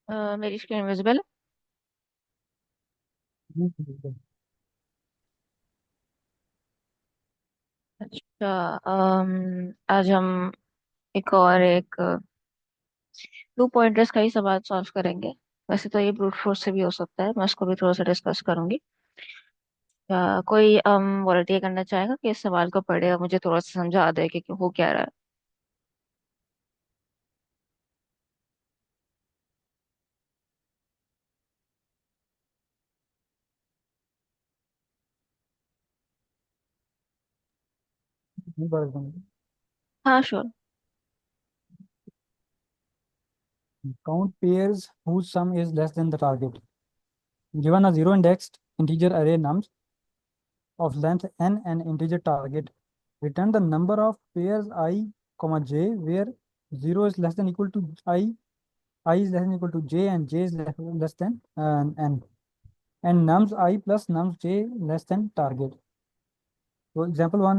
मेरी screen visible. बिल्कुल। अच्छा। आज हम एक टू पॉइंटर्स का ही सवाल सॉल्व करेंगे। वैसे तो ये ब्रूट फोर्स से भी हो सकता है, मैं उसको भी थोड़ा सा डिस्कस करूंगी। कोई वॉलंटियर करना चाहेगा कि इस सवाल को पढ़े और मुझे थोड़ा सा समझा दे कि हो क्या रहा है। नहीं पढ़ दूंगी। हाँ, sure. Count pairs whose sum is less than the target. Given a zero indexed integer array nums of length n and integer target, return the number of pairs I, comma j, where 0 is less than equal to I is less than equal to j, and j is less than n, and nums I plus nums j less than target. तो example one,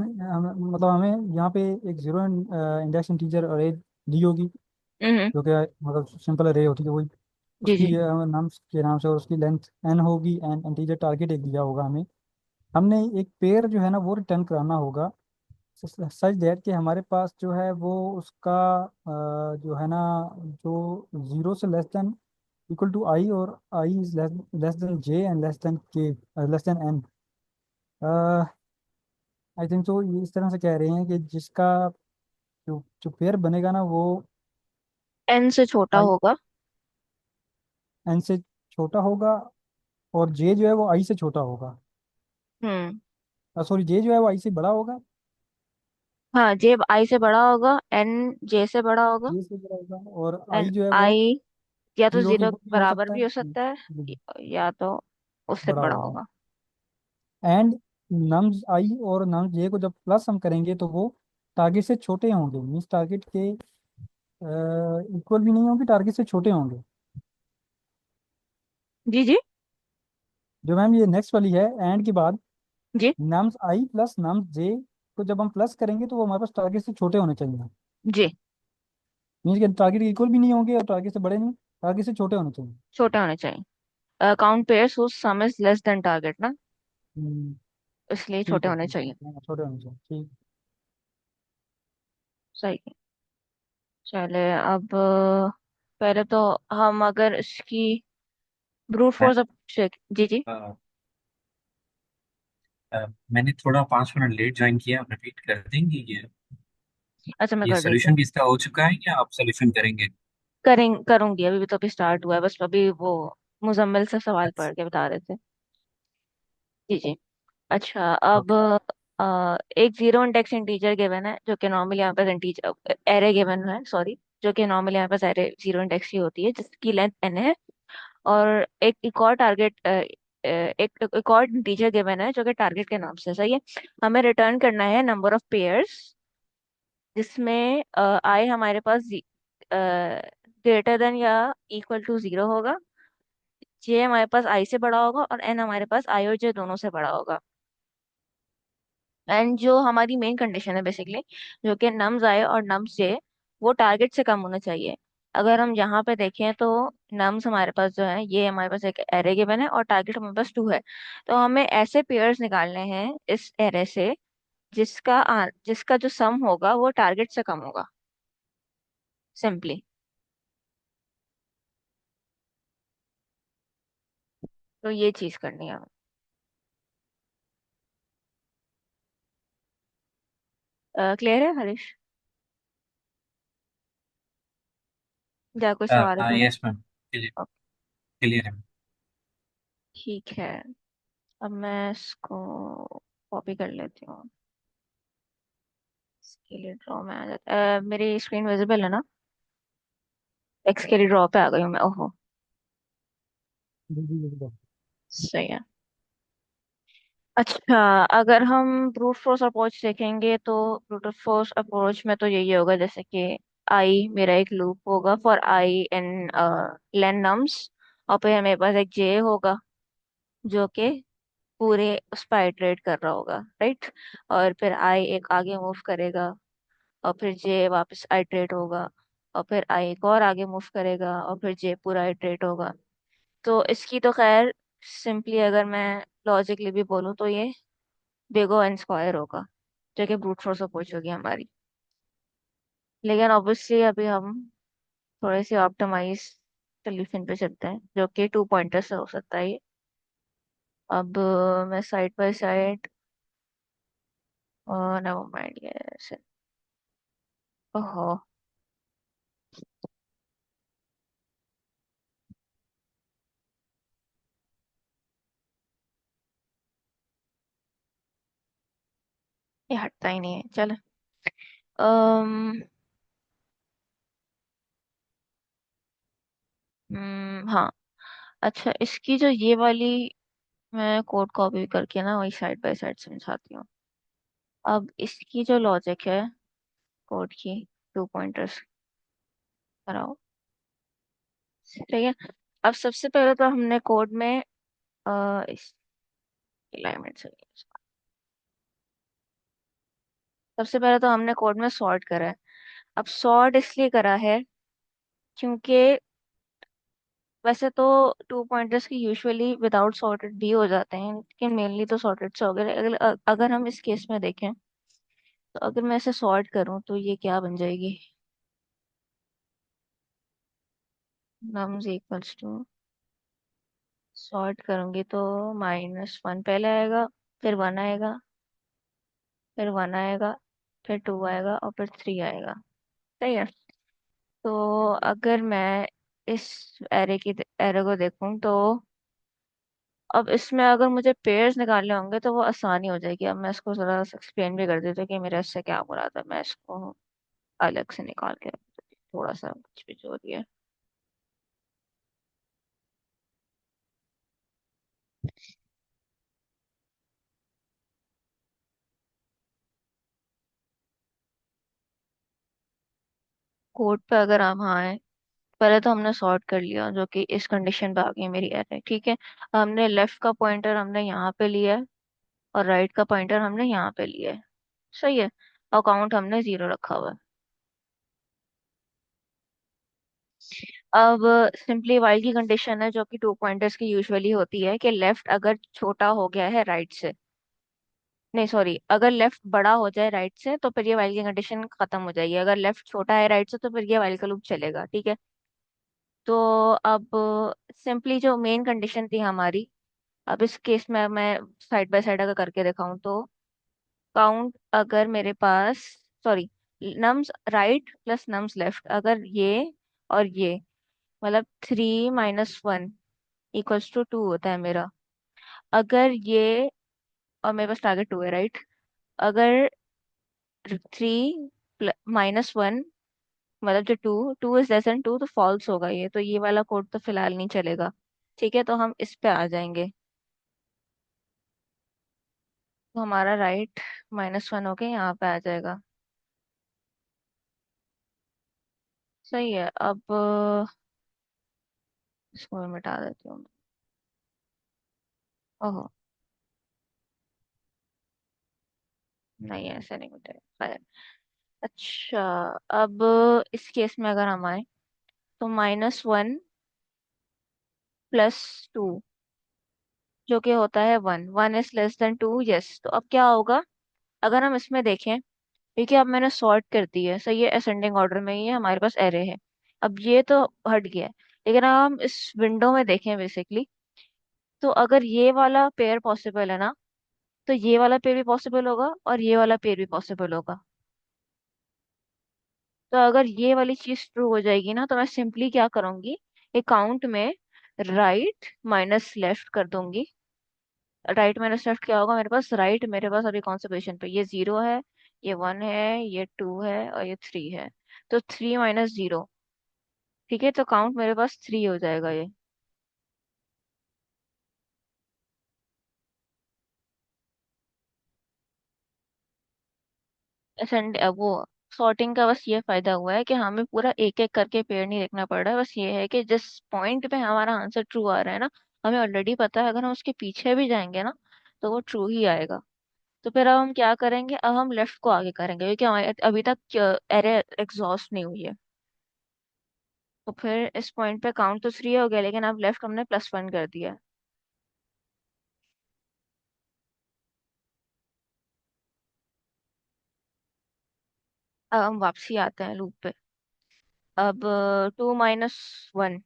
मतलब हमें यहाँ पे एक zero index integer अरे दी होगी, हम्म। जो कि मतलब सिंपल अरे होती है वही। जी उसकी जी। नाम के नाम से, और उसकी लेंथ एन होगी, एंड इंटीजर टारगेट एक दिया होगा हमें। हमने एक पेयर जो है ना वो रिटर्न कराना होगा, सच दैट कि हमारे पास जो है वो उसका जो है ना, जो जीरो से less than equal to i, और i is less than j and less than k, less than n. I think तो ये इस तरह से कह रहे हैं कि जिसका जो जो पेयर बनेगा ना वो एन से छोटा आई होगा। एन से छोटा होगा, और जे जो है वो आई से छोटा होगा। हम्म। सॉरी, जे जो है वो आई से बड़ा होगा। हाँ, जे आई से बड़ा होगा, एन जे से बड़ा होगा। जे से बड़ा होगा, और एन आई जो है वो आई या तो जीरो के जीरो इक्वल भी हो बराबर सकता है। भी हो सकता है, या तो उससे बड़ा बड़ा होगा। होगा। एंड नम्स आई और नम्स जे को जब प्लस हम करेंगे तो वो टारगेट से छोटे होंगे, मीन्स टारगेट के इक्वल भी नहीं होंगे, टारगेट से छोटे होंगे। जी जी। जो मैम ये नेक्स्ट वाली है एंड के बाद, जी नम्स आई प्लस नम्स जे को जब हम प्लस करेंगे तो वो हमारे पास टारगेट से छोटे होने चाहिए। जी। मीन्स के टारगेट इक्वल भी नहीं होंगे और टारगेट से बड़े नहीं, टारगेट से छोटे होने चाहिए। छोटे होने चाहिए। Count pairs whose sum is less than target ना, हम्म, इसलिए ठीक छोटे है होने ठीक चाहिए। है, हाँ, छोटे होने चाहिए, ठीक। सही है। चले अब पहले तो हम अगर इसकी ब्रूट मैं फोर्स अब चेक। जी जी। अ, मैंने थोड़ा 5 मिनट लेट ज्वाइन किया, आप रिपीट कर देंगे अच्छा, मैं ये कर देती सोल्यूशन हूँ। भी इसका हो चुका है या आप सोल्यूशन करेंगे? करूंगी, अभी भी तो अभी स्टार्ट हुआ है, बस अभी वो मुजम्मिल से सवाल अच्छा। पढ़ के बता रहे थे। जी जी। अच्छा, अब ओके। एक जीरो इंडेक्स इंटीजर गिवन है, जो कि नॉर्मली यहाँ पे इंटीजर एरे गिवन है, सॉरी, जो कि नॉर्मली यहाँ पे एरे जीरो इंडेक्स की होती है, जिसकी लेंथ एन है। और एक और टारगेट एक और इंटीजर गिवन है जो कि टारगेट के नाम से, सही है। हमें रिटर्न करना है नंबर ऑफ पेयर्स जिसमें आई हमारे पास ग्रेटर देन या इक्वल टू जीरो होगा, जे हमारे पास आई से बड़ा होगा, और एन हमारे पास आई और जे दोनों से बड़ा होगा। एंड जो हमारी मेन कंडीशन है बेसिकली, जो कि नम्स आई और नम्स जे वो टारगेट से कम होना चाहिए। अगर हम यहाँ पे देखें तो नम्स हमारे पास जो है, ये हमारे पास एक एरे गिवन है और टारगेट हमारे पास टू है। तो हमें ऐसे पेयर्स निकालने हैं इस एरे से जिसका जो सम होगा वो टारगेट से कम होगा, सिंपली। तो ये चीज करनी है। क्लियर है हरीश? या कोई सवाल है तुम्हें? Yes ma'am, clear. Okay, clear है। ठीक है। अब मैं इसको कॉपी कर लेती हूँ। इसके लिए ड्रॉ में आ जाता मेरी स्क्रीन विजिबल है ना? टेक्स्ट के लिए ड्रॉ पे आ गई हूँ मैं, ओहो। जी जी बिल्कुल। सही है। अच्छा, अगर हम ब्रूट फोर्स अप्रोच देखेंगे तो ब्रूट फोर्स अप्रोच में तो यही होगा, जैसे कि आई मेरा एक लूप होगा for I in lane nums, और फिर मेरे पास एक जे होगा जो कि पूरे उस पर आइटरेट कर रहा होगा, राइट। और फिर आई एक आगे मूव करेगा, और फिर जे वापस आइटरेट होगा, और फिर आई एक और आगे मूव करेगा और फिर जे पूरा इटरेट होगा। तो इसकी तो खैर सिंपली अगर मैं लॉजिकली भी बोलूँ तो ये बिग ओ एन स्क्वायर होगा, जो कि ब्रूट फोर्स अप्रोच होगी हमारी। लेकिन ऑब्वियसली अभी हम थोड़े से ऑप्टिमाइज सोल्यूशन पे चलते हैं, जो कि टू पॉइंटर से हो सकता है ये। अब मैं side by side, never mind ये ओहो, ये हटता ही नहीं है, चल। अम्म हाँ। अच्छा, इसकी जो ये वाली, मैं कोड कॉपी करके ना वही साइड बाय साइड समझाती हूँ। अब इसकी जो लॉजिक है कोड की, टू पॉइंटर्स कराओ, ठीक है। अब सबसे पहले तो हमने कोड में इस अलाइनमेंट से, सबसे पहले तो हमने कोड में सॉर्ट करा है। अब सॉर्ट इसलिए करा है क्योंकि वैसे तो टू पॉइंटर्स की यूजुअली विदाउट सॉर्टेड भी हो जाते हैं, लेकिन मेनली तो सॉर्टेड से हो गए। अगर हम इस केस में देखें, तो अगर मैं इसे सॉर्ट करूं तो ये क्या बन जाएगी, नम्स इक्वल्स टू, सॉर्ट करूंगी तो -1 पहले आएगा, फिर 1 आएगा, फिर 1 आएगा, फिर 2 आएगा और फिर 3 आएगा। सही है। तो अगर मैं इस एरे को देखूं तो अब इसमें अगर मुझे पेयर्स निकालने होंगे तो वो आसानी हो जाएगी। अब मैं इसको जरा एक्सप्लेन भी कर देती हूँ कि मेरा इससे क्या हो रहा था। मैं इसको अलग से निकाल के रख देती हूँ, थोड़ा सा कुछ भी जो दिया है। कोड पे अगर हम आए, पहले तो हमने सॉर्ट कर लिया जो कि इस कंडीशन पे आ गई मेरी एरे, ठीक है। हमने लेफ्ट का पॉइंटर हमने यहाँ पे लिया है और राइट का पॉइंटर हमने यहाँ पे लिया है। सही है। और काउंट हमने 0 रखा हुआ है। अब सिंपली वाइल की कंडीशन है जो कि टू पॉइंटर्स की यूजुअली होती है कि लेफ्ट अगर छोटा हो गया है राइट से, नहीं सॉरी, अगर लेफ्ट बड़ा हो जाए राइट से तो फिर ये वाइल की कंडीशन खत्म हो जाएगी। अगर लेफ्ट छोटा है राइट से तो फिर ये वाइल का लूप चलेगा, ठीक है। तो अब सिंपली जो मेन कंडीशन थी हमारी, अब इस केस में मैं साइड बाय साइड अगर करके दिखाऊं तो काउंट अगर मेरे पास, sorry, nums right plus nums left, अगर ये और ये, मतलब 3 - 1 इक्वल्स टू 2 होता है मेरा। अगर ये, और मेरे पास टारगेट 2 है, राइट। अगर 3 - 1, मतलब जो 2 2 इज लेस देन 2 तो फॉल्स होगा ये, तो ये वाला कोड तो फिलहाल नहीं चलेगा। ठीक है, तो हम इस पे आ जाएंगे। तो हमारा राइट -1 होके यहाँ पे आ जाएगा। सही है। अब इसको मैं मिटा देती हूँ। ओहो, नहीं ऐसे नहीं मिटेगा, खैर। अच्छा, अब इस केस में अगर हम आए तो -1 +2, जो कि होता है 1, 1 इज लेस देन 2, यस। तो अब क्या होगा, अगर हम इसमें देखें, क्योंकि अब मैंने सॉर्ट कर दी है, सही है, असेंडिंग ऑर्डर में ही है हमारे पास एरे है। अब ये तो हट गया है, लेकिन अब हम इस विंडो में देखें बेसिकली, तो अगर ये वाला पेयर पॉसिबल है ना, तो ये वाला पेयर भी पॉसिबल होगा और ये वाला पेयर भी पॉसिबल होगा। तो अगर ये वाली चीज ट्रू हो जाएगी ना, तो मैं सिंपली क्या करूंगी, अकाउंट में राइट माइनस लेफ्ट कर दूंगी। राइट माइनस लेफ्ट क्या होगा मेरे पास, राइट मेरे पास अभी कौन से पोजीशन पे, ये 0 है, ये 1 है, ये 2 है और ये 3 है। तो 3 - 0, ठीक है, तो काउंट मेरे पास 3 हो जाएगा ये। असेंड वो सॉर्टिंग का बस ये फायदा हुआ है कि हमें पूरा एक एक करके पेड़ नहीं देखना पड़ रहा है। बस ये है कि जिस पॉइंट पे हमारा आंसर ट्रू आ रहा है ना, हमें ऑलरेडी पता है, अगर हम उसके पीछे भी जाएंगे ना तो वो ट्रू ही आएगा। तो फिर अब हम क्या करेंगे, अब हम लेफ्ट को आगे करेंगे क्योंकि हमारे अभी तक एरे एग्जॉस्ट नहीं हुई है। तो फिर इस पॉइंट पे काउंट तो 3 हो गया, लेकिन अब लेफ्ट हमने +1 कर दिया है। अब हम वापसी आते हैं लूप पे। अब 2 - 1,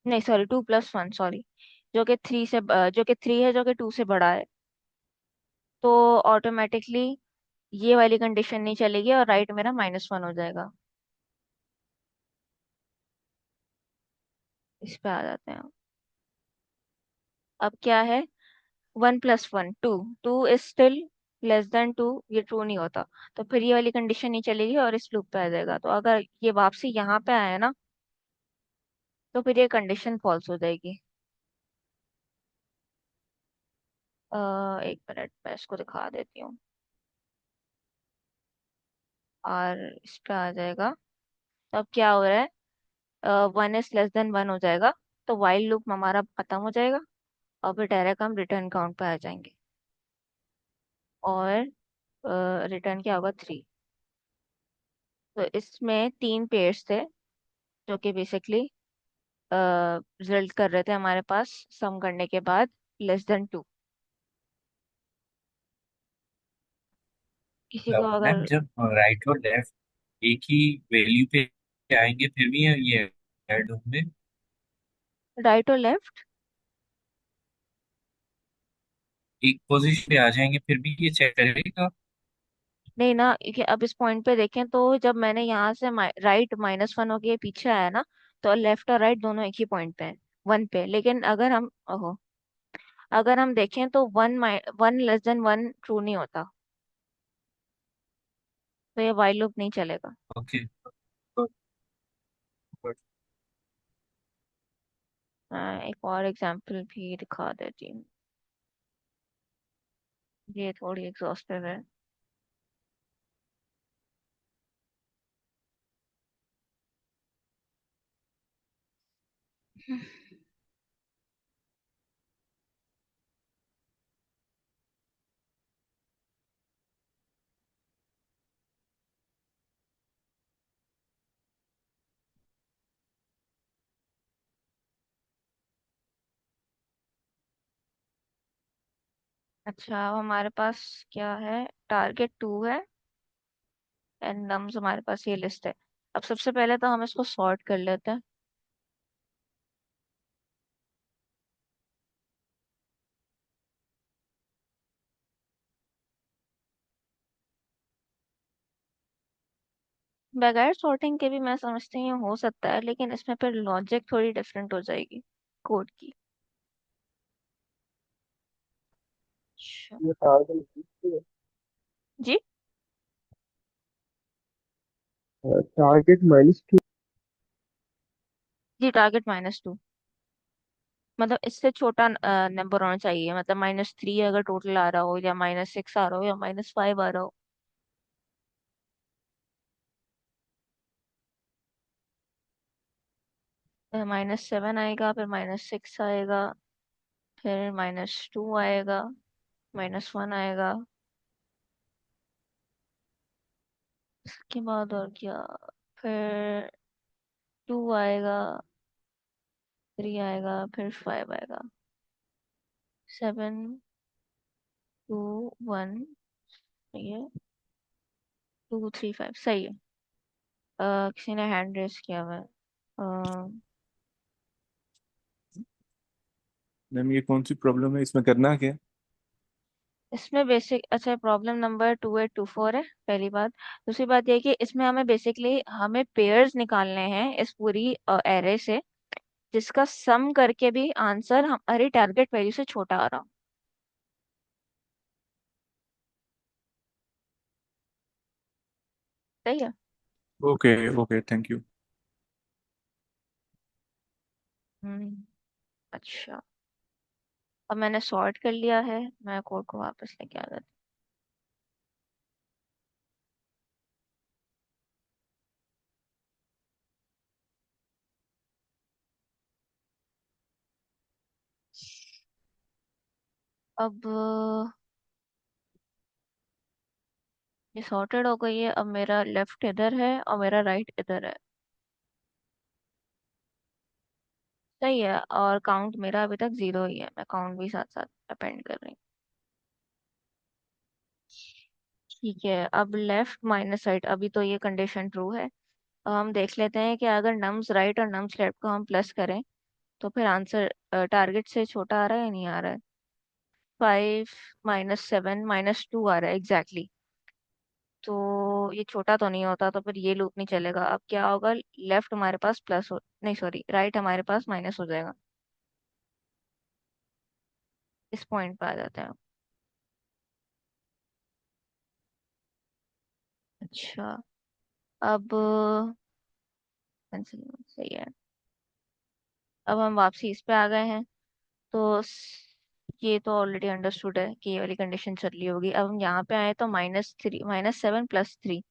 नहीं सॉरी 2 + 1, सॉरी, जो कि 3 है, जो कि 2 से बड़ा है। तो ऑटोमेटिकली ये वाली कंडीशन नहीं चलेगी और राइट मेरा -1 हो जाएगा। इस पे आ जाते हैं। अब क्या है, 1 + 1 2, 2 इज स्टिल < 2 ये ट्रू नहीं होता। तो फिर ये वाली कंडीशन नहीं चलेगी और इस लूप पे आ जाएगा। तो अगर ये वापसी यहाँ पे आया ना, तो फिर ये कंडीशन फॉल्स हो जाएगी। एक मिनट मैं इसको दिखा देती हूँ। और इस पे आ जाएगा। तो अब क्या हो रहा है, 1 < 1 हो जाएगा। तो वाइल लूप हमारा खत्म हो जाएगा। और फिर डायरेक्ट हम रिटर्न काउंट पे आ जाएंगे। और रिटर्न क्या होगा, 3। तो इसमें 3 पेयर्स थे, जो कि बेसिकली रिजल्ट कर रहे थे हमारे पास सम करने के बाद < 2। किसी को मैम अगर जब राइट और लेफ्ट एक ही वैल्यू पे आएंगे फिर भी ये ऐड होंगे। राइट और लेफ्ट, एक पोजीशन पे आ जाएंगे फिर भी ये चेक करेगा। नहीं ना, कि अब इस पॉइंट पे देखें तो जब मैंने यहाँ से राइट -1 हो के पीछे आया ना, तो लेफ्ट और राइट दोनों एक ही पॉइंट पे हैं, 1 पे। लेकिन अगर हम ओहो, अगर हम देखें तो 1 < 1 ट्रू नहीं होता। तो ये वाइल लूप नहीं चलेगा। ओके। मैं एक और एग्जांपल भी दिखा देती हूँ। ये थोड़ी एग्जॉस्टिव है। अच्छा, अब हमारे पास क्या है, टारगेट 2 है एंड नम्स हमारे पास ये लिस्ट है। अब सबसे पहले तो हम इसको सॉर्ट कर लेते हैं। बगैर सॉर्टिंग के भी मैं समझती हूँ हो सकता है, लेकिन इसमें फिर लॉजिक थोड़ी डिफरेंट हो जाएगी कोड की। अच्छा। ये टारगेट जी। टारगेट -2। जी, टारगेट -2, मतलब इससे छोटा नंबर होना चाहिए। मतलब -3 अगर टोटल आ रहा हो, या -6 आ रहा हो, या -5 आ रहा हो। -7 आएगा, फिर -6 आएगा, फिर -2 आएगा, -1 आएगा। इसके बाद और क्या, फिर 2 आएगा, 3 आएगा, फिर 5 आएगा, 7 2 1, सही है, 2 3 5 सही है। किसी ने हैंड रेस किया हुआ है। मैम ये कौन सी प्रॉब्लम है इसमें करना क्या। इसमें बेसिक, अच्छा, प्रॉब्लम नंबर 2824 है, पहली बात। दूसरी बात यह है कि इसमें हमें बेसिकली हमें पेयर्स निकालने हैं इस पूरी एरे से, जिसका सम करके भी आंसर हमारी टारगेट वैल्यू से छोटा आ रहा। सही है। Okay okay thank you. Hmm. अच्छा, अब मैंने सॉर्ट कर लिया है, मैं कोड को वापस लेके आ जाती हूँ। अब ये सॉर्टेड हो गई है। अब मेरा लेफ्ट इधर है और मेरा राइट इधर है। सही है। और काउंट मेरा अभी तक 0 ही है, मैं काउंट भी साथ साथ अपेंड कर रही हूँ। ठीक है, अब लेफ्ट माइनस राइट, अभी तो ये कंडीशन ट्रू है। अब हम देख लेते हैं कि अगर नम्स राइट और नम्स लेफ्ट को हम प्लस करें तो फिर आंसर टारगेट से छोटा आ रहा है या नहीं आ रहा है। 5 -7 -2 आ रहा है एग्जैक्टली। तो ये छोटा तो नहीं होता, तो फिर ये लूप नहीं चलेगा। अब क्या होगा, लेफ्ट हमारे पास प्लस हो, नहीं सॉरी, राइट हमारे पास माइनस हो जाएगा। इस पॉइंट पे आ जाते हैं। अच्छा, अब cancel, सही है। अब हम वापसी इस पे आ गए हैं। तो ये तो ऑलरेडी अंडरस्टूड है कि ये वाली कंडीशन चल रही होगी। अब हम यहाँ पे आए तो -3 -7 + 3,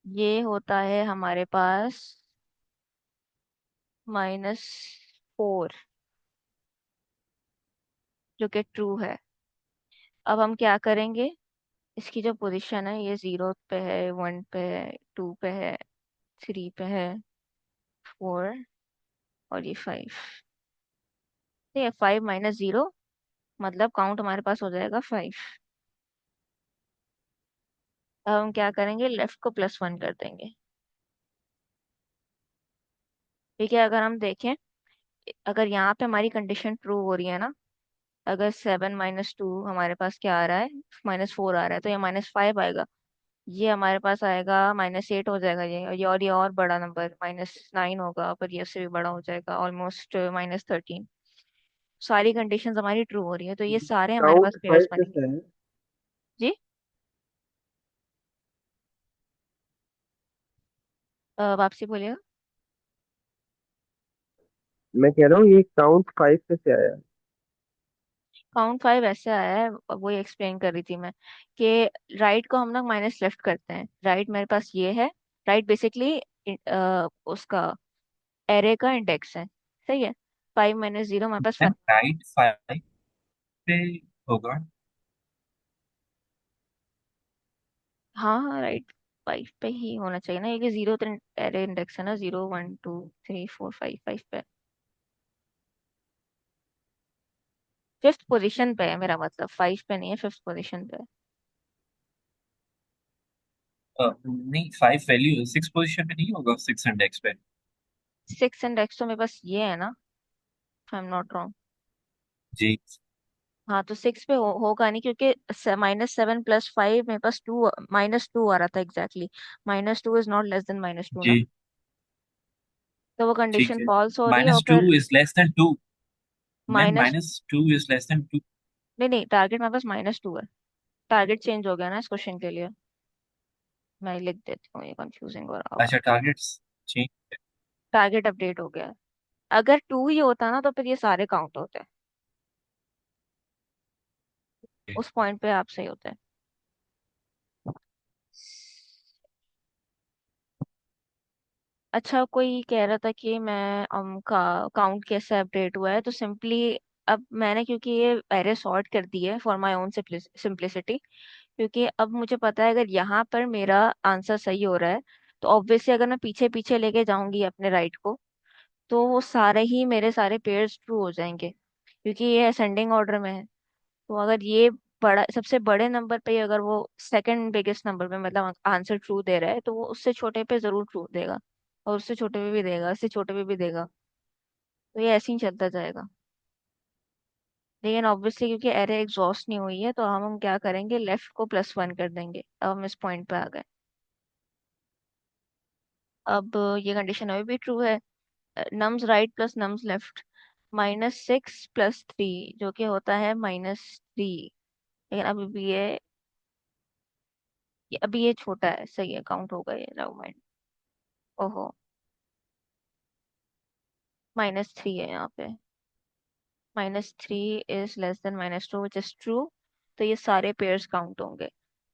ये होता है हमारे पास -4, जो कि ट्रू है। अब हम क्या करेंगे, इसकी जो पोजीशन है ये 0 पे है, 1 पे है, 2 पे है, 3 पे है, 4 और ये 5। ठीक है, 5 - 0 मतलब काउंट हमारे पास हो जाएगा 5। अब हम क्या करेंगे, लेफ्ट को +1 कर देंगे। ठीक है, अगर हम देखें, अगर यहाँ पे हमारी कंडीशन ट्रू हो रही है ना, अगर 7 - 2 हमारे पास क्या आ रहा है, -4 आ रहा है, तो ये -5 आएगा। ये हमारे पास आएगा -8 हो जाएगा। ये और बड़ा नंबर -9 होगा, पर ये उससे भी बड़ा हो जाएगा, ऑलमोस्ट -13। सारी कंडीशंस हमारी ट्रू हो रही है, तो ये सारे हमारे पास काउंट पेयर्स 5 बनेंगे। कैसे है? जी, वापसी बोलिएगा। मैं कह रहा हूँ ये काउंट 5 कैसे आया? काउंट 5 ऐसे आया है, वही एक्सप्लेन कर रही थी मैं, कि राइट को हम लोग माइनस लेफ्ट करते हैं। राइट मेरे पास ये है, राइट बेसिकली उसका एरे का इंडेक्स है। सही है। 5 - 0 हमारे पास मैम राइट 5 पे होगा। हाँ हाँ, राइट 5 पे ही होना चाहिए ना, ये 0 तो एरे इंडेक्स है ना, 0 1 2 3 4 5, 5 पे। फिफ्थ पोजीशन पे है मेरा मतलब, 5 पे नहीं है, फिफ्थ पोजीशन पे है। नहीं 5 वैल्यू 6 पोजीशन पे नहीं होगा, 6 इंडेक्स पे। 6 इंडेक्स तो मेरे पास ये है ना, आई एम नॉट रॉन्ग। जी हाँ, तो 6 पे होगा नहीं, क्योंकि -7 + 5 मेरे पास 2, -2 आ रहा था exactly. -2 is not less than -2 ना। जी तो वो ठीक कंडीशन है। फॉल्स हो रही है और -2 फिर is less then 2। Ma'am minus, -2 is less then 2। नहीं नहीं, टारगेट मेरे पास -2 है। टारगेट चेंज हो गया ना इस क्वेश्चन के लिए। मैं लिख देती हूँ, ये कंफ्यूजिंग हो रहा होगा। अच्छा टारगेट्स चेंज। टारगेट अपडेट हो गया है। अगर 2 ही होता ना तो फिर ये सारे काउंट होते। उस पॉइंट पे आप सही होते हैं। अच्छा, कोई कह रहा था कि मैं काउंट कैसे अपडेट हुआ है, तो सिंपली अब मैंने, क्योंकि ये एरे सॉर्ट कर दी है फॉर माय ओन सिंप्लिसिटी, क्योंकि अब मुझे पता है अगर यहाँ पर मेरा आंसर सही हो रहा है, तो ऑब्वियसली अगर मैं पीछे पीछे लेके जाऊंगी अपने राइट को, तो वो सारे ही मेरे सारे पेयर्स ट्रू हो जाएंगे, क्योंकि ये असेंडिंग ऑर्डर में है। तो अगर ये बड़ा, सबसे बड़े नंबर पे ही अगर वो सेकंड बिगेस्ट नंबर पे मतलब आंसर ट्रू दे रहा है, तो वो उससे छोटे पे जरूर ट्रू देगा, और उससे छोटे पे भी देगा, उससे छोटे पे भी देगा। तो ये ऐसे ही चलता जाएगा। लेकिन ऑब्वियसली क्योंकि एरे एग्जॉस्ट नहीं हुई है, तो हम क्या करेंगे, लेफ्ट को +1 कर देंगे। अब हम इस पॉइंट पे आ गए। अब ये कंडीशन अभी भी ट्रू है। Nums right plus nums left, -6 + 3, जो कि होता है -3। लेकिन अभी ये छोटा है, सही है, काउंट होगा ये, नेवर माइंड। ओहो, -3 है यहाँ पे। -3 is less then -2 which is true. तो ये सारे पेयर्स काउंट होंगे।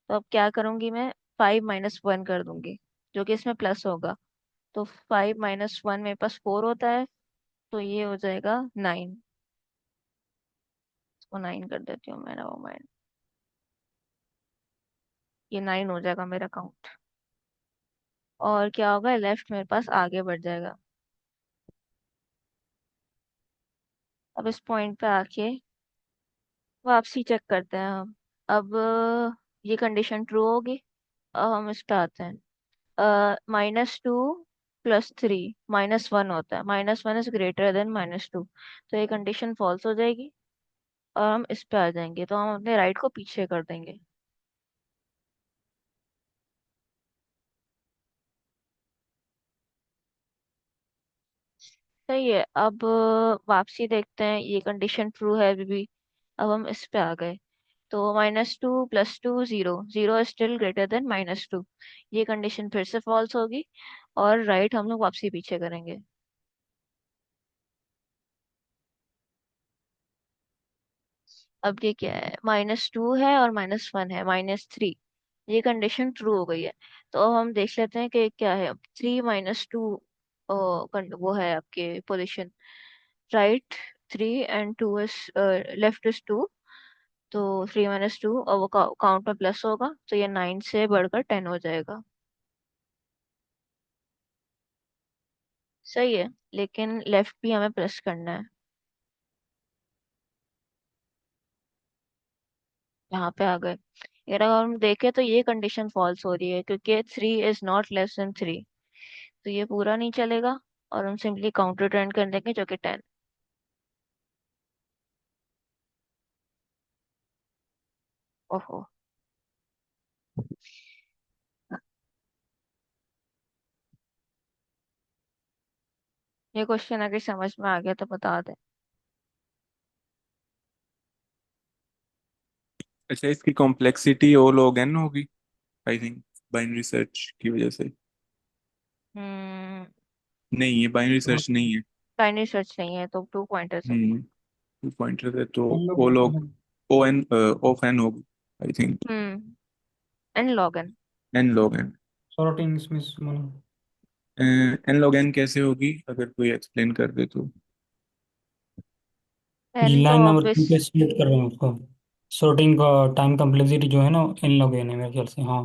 तो अब क्या करूंगी मैं, 5 - 1 कर दूंगी, जो कि इसमें प्लस होगा। तो 5 - 1 मेरे पास 4 होता है, तो ये हो जाएगा 9। इसको 9 कर देती हूँ मैं, नेवर माइंड। ये 9 हो जाएगा मेरा काउंट। और क्या होगा, लेफ्ट मेरे पास आगे बढ़ जाएगा। अब इस पॉइंट पे आके वापसी चेक करते हैं हम। अब ये कंडीशन ट्रू होगी। अब हम इस पे आते हैं। -2 + 3 -1 होता है, -1 इज ग्रेटर देन -2, तो ये कंडीशन फॉल्स हो जाएगी। और हम इस पे आ जाएंगे, तो हम अपने राइट को पीछे कर देंगे। सही है। अब वापसी देखते हैं, ये कंडीशन ट्रू है अभी भी। अब हम इस पे आ गए, तो -2 + 2 0, 0 इज स्टिल ग्रेटर देन -2, ये कंडीशन फिर से फॉल्स होगी। और राइट हम लोग वापसी पीछे करेंगे। अब ये क्या है, -2 है और -1 है, -3, ये कंडीशन ट्रू हो गई है। तो अब हम देख लेते हैं कि क्या है। 3 -2 वो है आपके position, right. 3 and 2 is, left is 2, तो 3 -2, और वो काउंट में प्लस होगा, तो ये 9 से बढ़कर 10 हो जाएगा। सही है, लेकिन लेफ्ट भी हमें प्रेस करना है। यहाँ पे आ गए। अगर हम देखें तो ये कंडीशन फॉल्स हो रही है, क्योंकि 3 इज नॉट लेस देन 3, तो ये पूरा नहीं चलेगा। और हम सिंपली काउंटर टर्न कर देंगे, जो कि 10। ओहो। ये क्वेश्चन अगर समझ में आ गया तो बता दे। अच्छा, इसकी कॉम्प्लेक्सिटी ओ log n होगी, आई थिंक, बाइनरी सर्च की वजह से। हम्म। नहीं, ये बाइनरी सर्च नहीं है। बाइनरी सर्च नहीं है, तो 2 पॉइंटर्स है। 2 पॉइंटर है, तो हम O log log O n of n होगी, I think. N log n. N log n। Sorting इसमें मन एन log n कैसे होगी, अगर कोई एक्सप्लेन कर दे तो। जी, एन तो लाइन नंबर ऑब्वियस। 3 पे स्प्लिट कर रहे हैं उसको। सॉर्टिंग का टाइम कम्प्लेक्सिटी जो है ना, इन लोग है मेरे ख्याल से, हाँ।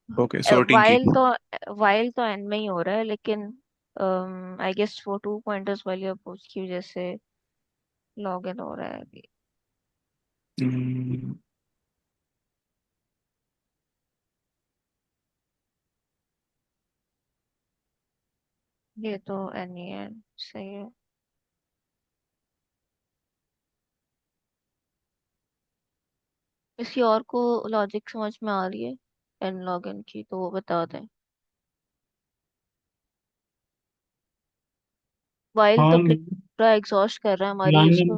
ओके, सॉर्टिंग की। वाइल तो एन में ही हो रहा है, लेकिन आई गेस वो 2 पॉइंटर्स वाली अप्रोच की वजह से लॉग इन हो रहा है अभी। हम्म, ये तो एन ही है। सही है। किसी और को लॉजिक समझ में आ रही है एन लॉग इन की, तो वो बता दें। वाइल तो हाँ, पूरा एग्जॉस्ट कर रहा है हमारी लाइन इसको।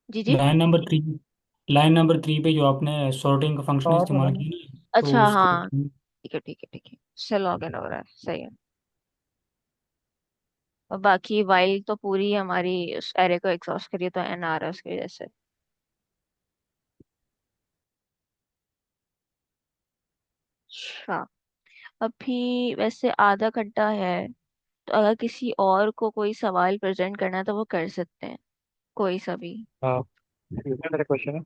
जी जी। लाइन नंबर 3 लाइन नंबर 3 पे जो आपने सॉर्टिंग का फंक्शन और इस्तेमाल किया ना, तो अच्छा उसको हाँ, ठीक है ठीक है ठीक है, इससे लॉग इन हो रहा है। सही है। और बाकी वाइल तो पूरी हमारी उस एरे को एग्जॉस्ट करिए, तो एन आ रहा है उसकी वजह से। अच्छा। अभी वैसे आधा घंटा है, तो अगर किसी और को कोई सवाल प्रेजेंट करना है तो वो कर सकते हैं, कोई सा भी। हाँ, ये मेरा क्वेश्चन है।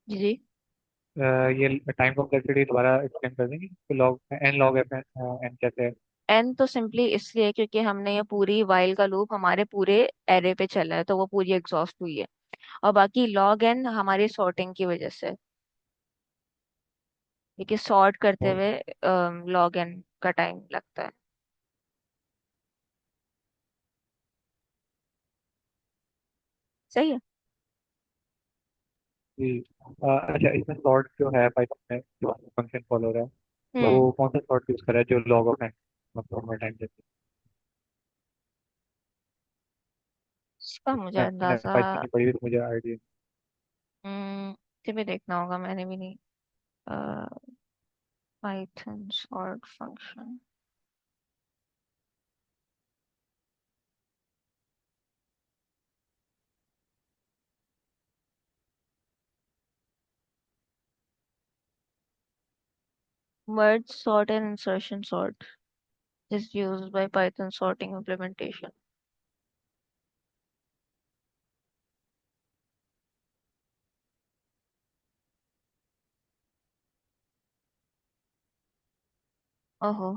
जी जी। ये टाइम कॉम्प्लेक्सिटी दोबारा एक्सप्लेन कर देंगे कि log n log f n कैसे है। एन तो सिंपली इसलिए क्योंकि हमने ये पूरी वाइल का लूप हमारे पूरे एरे पे चला है, तो वो पूरी एग्जॉस्ट हुई है। और बाकी लॉग एन हमारी सॉर्टिंग की वजह से, क्योंकि सॉर्ट करते हुए लॉग एन का टाइम लगता है। सही है। जी। अच्छा, इसमें सॉर्ट जो है पाइथन में जो फंक्शन कॉल हो रहा है, तो हम्म। वो कौन सा सॉर्ट यूज कर रहा है जो लॉग ऑफ एन टाइम देते इसका मुझे हैं? मैंने अंदाजा। पाइथन नहीं पढ़ी हुई, तो मुझे आइडिया। इसे भी देखना होगा, मैंने भी नहीं। Python sort function. merge sort and insertion sort is used by Python sorting implementation. ओहो।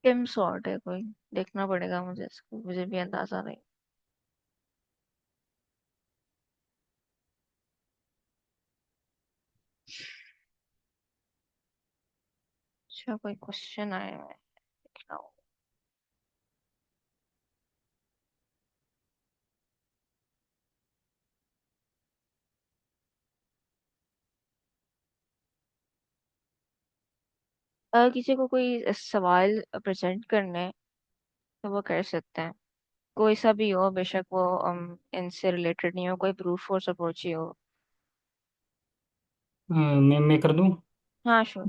किम सॉर्ट है कोई, देखना पड़ेगा मुझे इसको, मुझे भी अंदाजा नहीं। अच्छा कोई क्वेश्चन आया है, देखना होगा। अगर किसी को कोई सवाल प्रेजेंट करने हैं, तो वो कर सकते हैं। कोई सा भी हो, बेशक वो इनसे रिलेटेड नहीं हो, कोई ब्रूट फोर्स अप्रोच ही हो। मैं कर दूं? हाँ श्योर।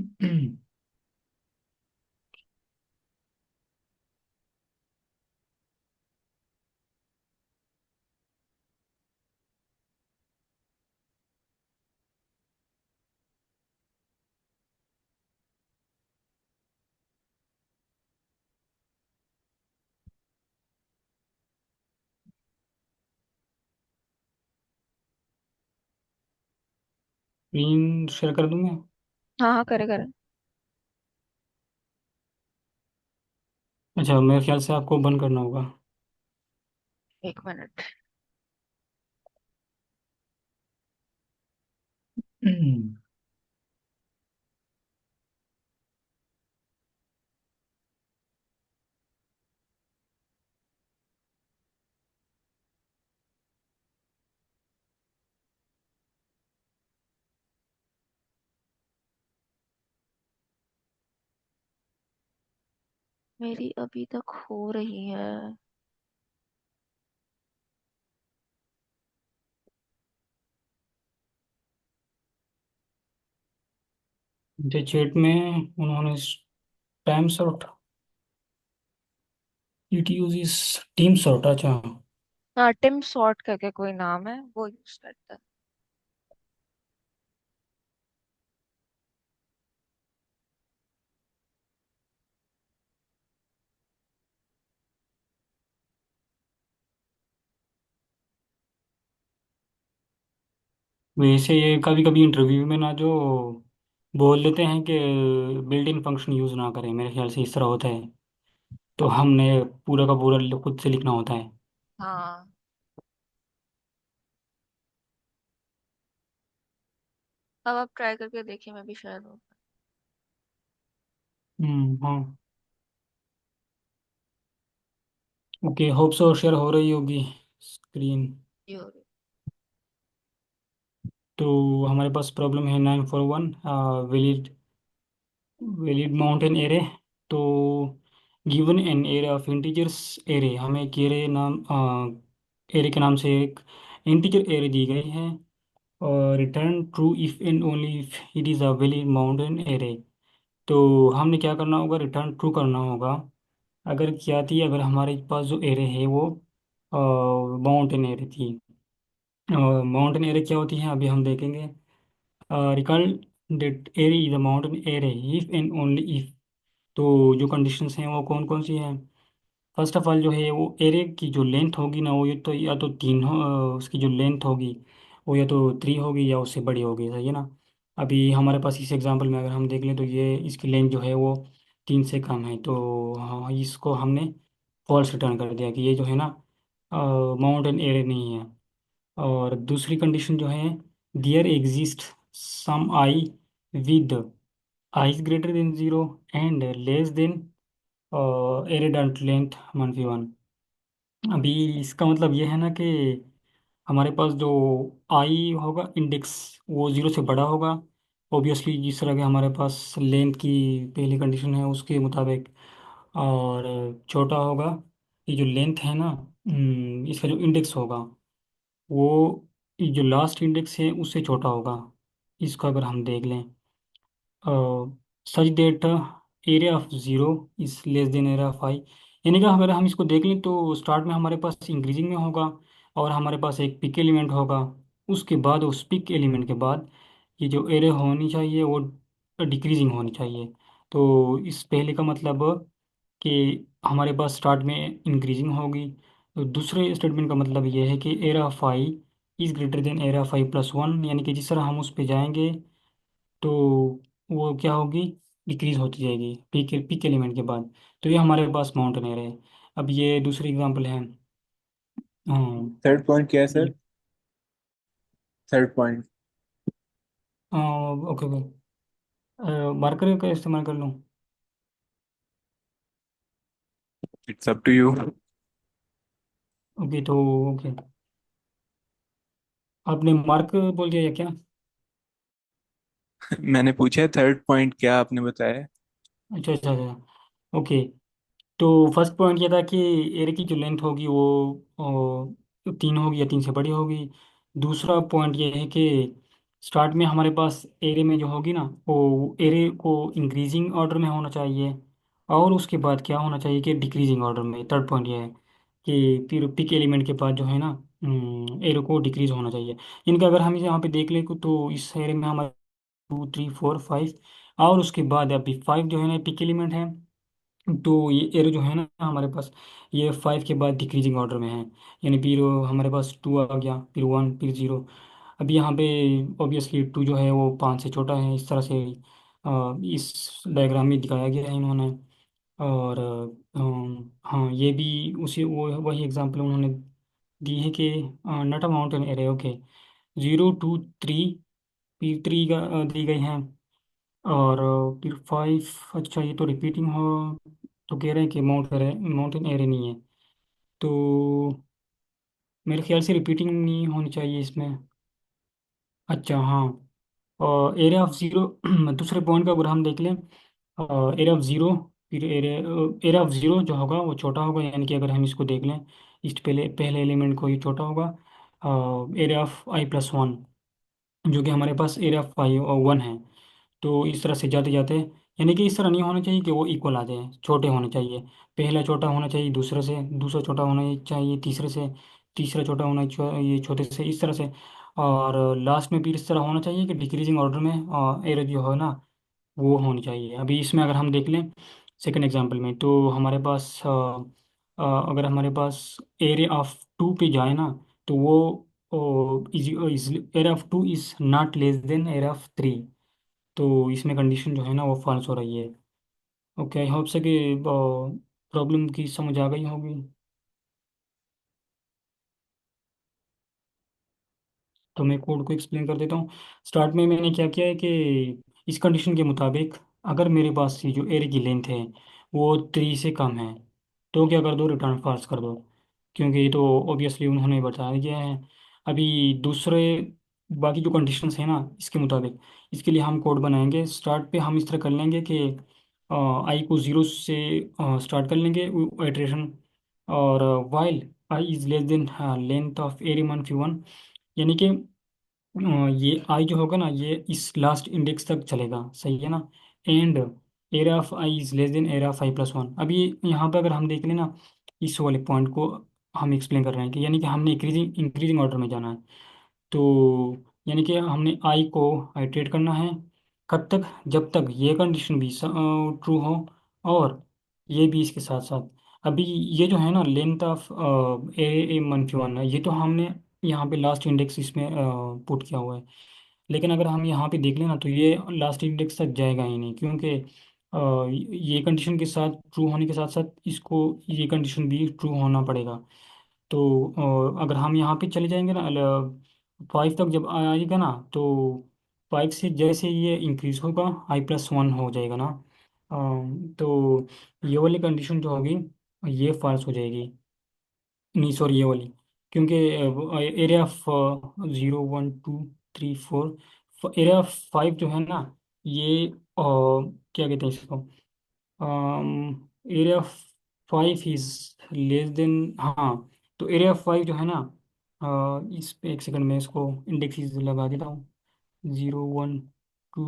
स्क्रीन शेयर कर दूं मैं? हाँ हाँ, करे करे। अच्छा, मेरे ख्याल से आपको बंद करना होगा। 1 मिनट। मेरी अभी तक हो रही है। मुझे चैट में उन्होंने time sort it use team sort. अच्छा। हाँ, टिम सॉर्ट करके कोई नाम है, वो यूज करता है। वैसे ये कभी कभी इंटरव्यू में ना जो बोल देते हैं कि बिल्ट इन फंक्शन यूज़ ना करें, मेरे ख्याल से इस तरह होता है। तो हमने पूरा का पूरा खुद से लिखना होता है। हाँ, अब आप ट्राई करके देखिए, मैं भी शायद हो। हाँ। ओके, होप सो शेयर हो रही होगी स्क्रीन। ये हो रही। तो हमारे पास प्रॉब्लम है 941 वैलिड वैलिड माउंटेन एरे। तो given an array of integers array, हमें एक एरे नाम एरे के नाम से एक इंटीजर एरे दी गई है। और return true if and only if it is a valid mountain array. तो हमने क्या करना होगा, रिटर्न ट्रू करना होगा। अगर क्या थी, अगर हमारे पास जो एरे है वो माउंटेन एरे थी। माउंटेन एरे क्या होती है अभी हम देखेंगे। Recall that array is a mountain array if and only if. तो जो कंडीशंस हैं वो कौन कौन सी हैं। फर्स्ट ऑफ ऑल जो है वो एरे की जो लेंथ होगी ना, वो ये तो या तो तीन हो, उसकी जो लेंथ होगी वो या तो 3 होगी या उससे बड़ी होगी, सही है ना। अभी हमारे पास इस एग्जांपल में अगर हम देख लें तो ये इसकी लेंथ जो है वो 3 से कम है। तो हाँ, इसको हमने फॉल्स रिटर्न कर दिया कि ये जो है ना माउंटेन एरे नहीं है। और दूसरी कंडीशन जो है, there exist some i with i is greater than 0 and less than एरिडेंट लेंथ -1। अभी इसका मतलब ये है ना कि हमारे पास जो आई होगा इंडेक्स, वो 0 से बड़ा होगा। ऑब्वियसली जिस तरह के हमारे पास लेंथ की पहली कंडीशन है उसके मुताबिक। और छोटा होगा, ये जो लेंथ है ना, इसका जो इंडेक्स होगा वो ये जो लास्ट इंडेक्स है उससे छोटा होगा। इसको अगर हम देख लें, such that array of zero is less than area of i. यानी कि अगर हम इसको देख लें तो स्टार्ट में हमारे पास इंक्रीजिंग में होगा और हमारे पास एक पिक एलिमेंट होगा। उसके बाद उस पिक एलिमेंट के बाद ये जो एरे होनी चाहिए वो डिक्रीजिंग होनी चाहिए। तो इस पहले का मतलब कि हमारे पास स्टार्ट में इंक्रीजिंग होगी। तो दूसरे स्टेटमेंट का मतलब ये है कि era five is greater then era five plus one, यानी कि जिस तरह हम उस पे जाएंगे तो वो क्या होगी, डिक्रीज होती जाएगी पीक एलिमेंट के बाद। तो ये हमारे पास माउंटेन एरे है। अब ये दूसरी एग्जांपल है। हाँ, थर्ड पॉइंट क्या है ये sir? Third point. Okay okay, marker का इस्तेमाल कर लूँ? It's up to you. Okay तो ओके, आपने मार्क बोल दिया या क्या? मैंने पूछा है थर्ड पॉइंट क्या आपने बताया? अच्छा अच्छा अच्छा, ओके। तो फर्स्ट पॉइंट ये था कि एरे की जो लेंथ होगी वो 3 होगी या 3 से बड़ी होगी। दूसरा पॉइंट ये है कि स्टार्ट में हमारे पास एरे में जो होगी ना वो एरे को इंक्रीजिंग ऑर्डर में होना चाहिए, और उसके बाद क्या होना चाहिए कि डिक्रीजिंग ऑर्डर में। थर्ड पॉइंट ये है कि फिर पिक एलिमेंट के बाद जो है ना एरे को डिक्रीज होना चाहिए। इनका अगर हम इसे यहाँ पे देख ले तो इस एरे में हमारे 2 3 4 5, और उसके बाद अभी 5 जो है ना पिक एलिमेंट है। तो ये एरो जो है ना हमारे पास, ये 5 के बाद डिक्रीजिंग ऑर्डर में है। यानी फिर हमारे पास 2 आ गया, फिर 1, फिर 0। अब यहाँ पे ऑब्वियसली 2 जो है वो 5 से छोटा है, इस तरह से इस डायग्राम में दिखाया गया है इन्होंने। और हाँ, ये भी उसी वो वही एग्जांपल उन्होंने दी है कि नट अ माउंटेन एरे, ओके। 0 2 3, फिर 3 का दी गई है। और फिर 5, अच्छा ये तो रिपीटिंग हो, तो कह रहे हैं कि माउंटेन एरे नहीं है। तो मेरे ख्याल से रिपीटिंग नहीं होनी चाहिए इसमें। अच्छा हाँ, और एरिया ऑफ ज़ीरो दूसरे पॉइंट का अगर हम देख लें, एरिया ऑफ ज़ीरो, फिर एरिया ऑफ ज़ीरो जो होगा वो छोटा होगा, यानी कि अगर हम इसको देख लें, इस पहले पहले एलिमेंट को ही छोटा होगा। Area of i plus one, जो कि हमारे पास एरिया ऑफ आई और वन है। तो इस तरह से जाते जाते, यानी कि इस तरह नहीं होना चाहिए कि वो इक्वल आ जाए, छोटे होने चाहिए। पहला छोटा होना चाहिए दूसरे से, दूसरा छोटा होना चाहिए तीसरे से, तीसरा छोटा होना चाहिए छोटे से, इस तरह से। और लास्ट में भी इस तरह होना चाहिए कि डिक्रीजिंग ऑर्डर में एरो जो है ना वो होनी चाहिए। अभी इसमें अगर हम देख लें सेकंड एग्जांपल में, तो हमारे पास अगर हमारे पास एरिया ऑफ टू पे जाए ना, तो वो is area of two is not less than area of three. तो इसमें कंडीशन जो है ना वो फॉल्स हो रही है। ओके, आई होप से कि प्रॉब्लम की समझ आ गई होगी। तो मैं कोड को एक्सप्लेन कर देता हूँ। स्टार्ट में मैंने क्या किया है कि इस कंडीशन के मुताबिक अगर मेरे पास ये जो एरे की लेंथ है वो 3 से कम है, तो क्या कर दो, रिटर्न फॉल्स कर दो, क्योंकि ये तो ऑब्वियसली उन्होंने बता दिया है। अभी दूसरे बाकी जो कंडीशंस हैं ना इसके मुताबिक, इसके लिए हम कोड बनाएंगे। स्टार्ट पे हम इस तरह कर लेंगे कि आई को ज़ीरो से स्टार्ट कर लेंगे आइट्रेशन, और while i is less than length of array one phi one, यानी कि ये आई जो होगा ना ये इस लास्ट इंडेक्स तक चलेगा, सही है ना। And array of i is less than area of i plus one. अभी यहाँ पे अगर हम देख लें ना, इस वाले पॉइंट को हम एक्सप्लेन कर रहे हैं कि यानी कि हमने इंक्रीजिंग इंक्रीजिंग ऑर्डर में जाना है। तो यानी कि हमने आई को आइट्रेट करना है, कब तक, जब तक ये कंडीशन भी ट्रू हो और ये भी इसके साथ साथ। अभी ये जो है ना लेंथ ऑफ ए ए मनफी वन है, ये तो हमने यहाँ पे लास्ट इंडेक्स इसमें पुट किया हुआ है। लेकिन अगर हम यहाँ पे देख लें ना तो ये लास्ट इंडेक्स तक जाएगा ही नहीं, क्योंकि ये कंडीशन के साथ ट्रू होने के साथ साथ इसको ये कंडीशन भी ट्रू होना पड़ेगा। तो अगर हम यहाँ पे चले जाएंगे ना 5 तक जब आएगा ना, तो 5 से जैसे ये इंक्रीज होगा आई प्लस वन हो जाएगा ना। तो ये वाली कंडीशन जो होगी ये फॉल्स हो जाएगी, नहीं सॉरी ये वाली, क्योंकि एरिया ऑफ 0 1 2 3 4, एरिया ऑफ 5 जो है ना ये क्या कहते हैं इसको, area of 5 is less then, हाँ। तो एरिया ऑफ 5 जो है ना इस पे एक सेकंड में इसको इंडेक्स लगा देता हूँ। 0 1 2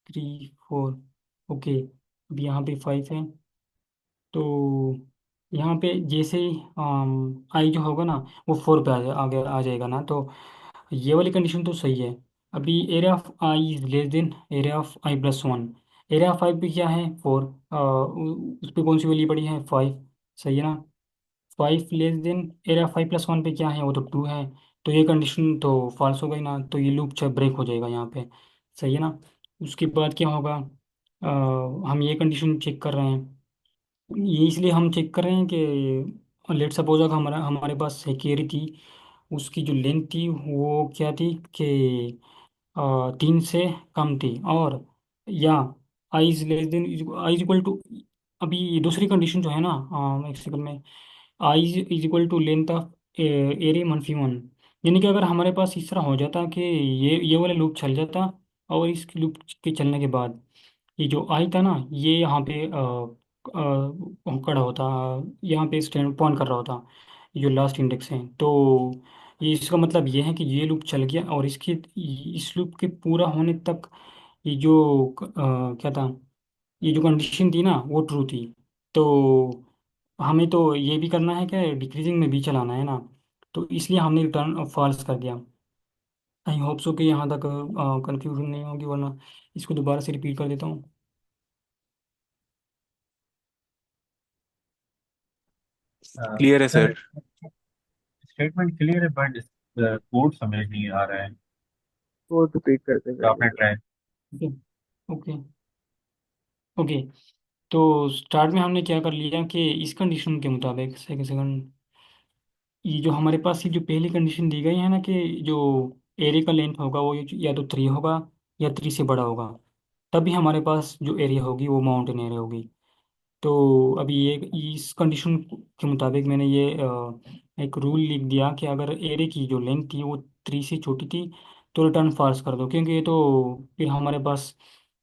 3 4, ओके। अब यहाँ पे 5 है, तो यहाँ पे जैसे ही आई जो होगा ना वो 4 पे आगे आ जाएगा ना, तो ये वाली कंडीशन तो सही है। अभी area of i is less than area of i plus one. Array of five पे क्या है 4, उस पर कौन सी वैल्यू पड़ी है 5, सही है ना। 5 less than area of five plus one पे क्या है, वो तो 2 है। तो ये कंडीशन तो फॉल्स हो गई ना, तो ये लूप ब्रेक हो जाएगा यहाँ पे, सही है ना। उसके बाद क्या होगा, हम ये कंडीशन चेक कर रहे हैं, ये इसलिए हम चेक कर रहे हैं कि लेट सपोज अगर हमारा हमारे पास एक एरी थी, उसकी जो लेंथ थी वो क्या थी कि 3 से कम थी, और या i is less than i is equal to, अभी दूसरी कंडीशन जो है ना, एक सेकंड में, i is equal to length of array मनफी वन। यानी कि अगर हमारे पास इस तरह हो जाता कि ये वाला लूप चल जाता, और इस लूप के चलने के बाद ये जो आई था ना, ये यहाँ पे खड़ा होता, यहाँ पे स्टैंड पॉइंट कर रहा होता, ये जो लास्ट इंडेक्स है। तो ये इसका मतलब ये है कि ये लूप चल गया, और इसके इस लूप के पूरा होने तक ये जो क्या था, ये जो कंडीशन थी ना वो ट्रू थी। तो हमें तो ये भी करना है कि डिक्रीजिंग में भी चलाना है ना, तो इसलिए हमने रिटर्न फॉल्स कर दिया। आई होप सो कि यहाँ तक कंफ्यूजन नहीं होगी, वरना इसको दोबारा से रिपीट कर देता हूँ। क्लियर है सर सर। स्टेटमेंट क्लियर है बट कोड समझ नहीं आ रहा है, वो रिपीट करते तो आपने पहले। ट्राई। Okay okay okay. तो स्टार्ट में हमने क्या कर लिया कि इस कंडीशन के मुताबिक, सेकंड सेकंड, ये जो हमारे पास ये जो पहली कंडीशन दी गई है ना कि जो एरे का लेंथ होगा वो या तो 3 होगा या 3 से बड़ा होगा, तभी हमारे पास जो एरिया होगी वो माउंटेन एरिया होगी। तो अभी ये इस कंडीशन के मुताबिक मैंने ये एक रूल लिख दिया कि अगर एरे की जो लेंथ थी वो 3 से छोटी थी तो रिटर्न फॉल्स कर दो, क्योंकि ये तो फिर हमारे पास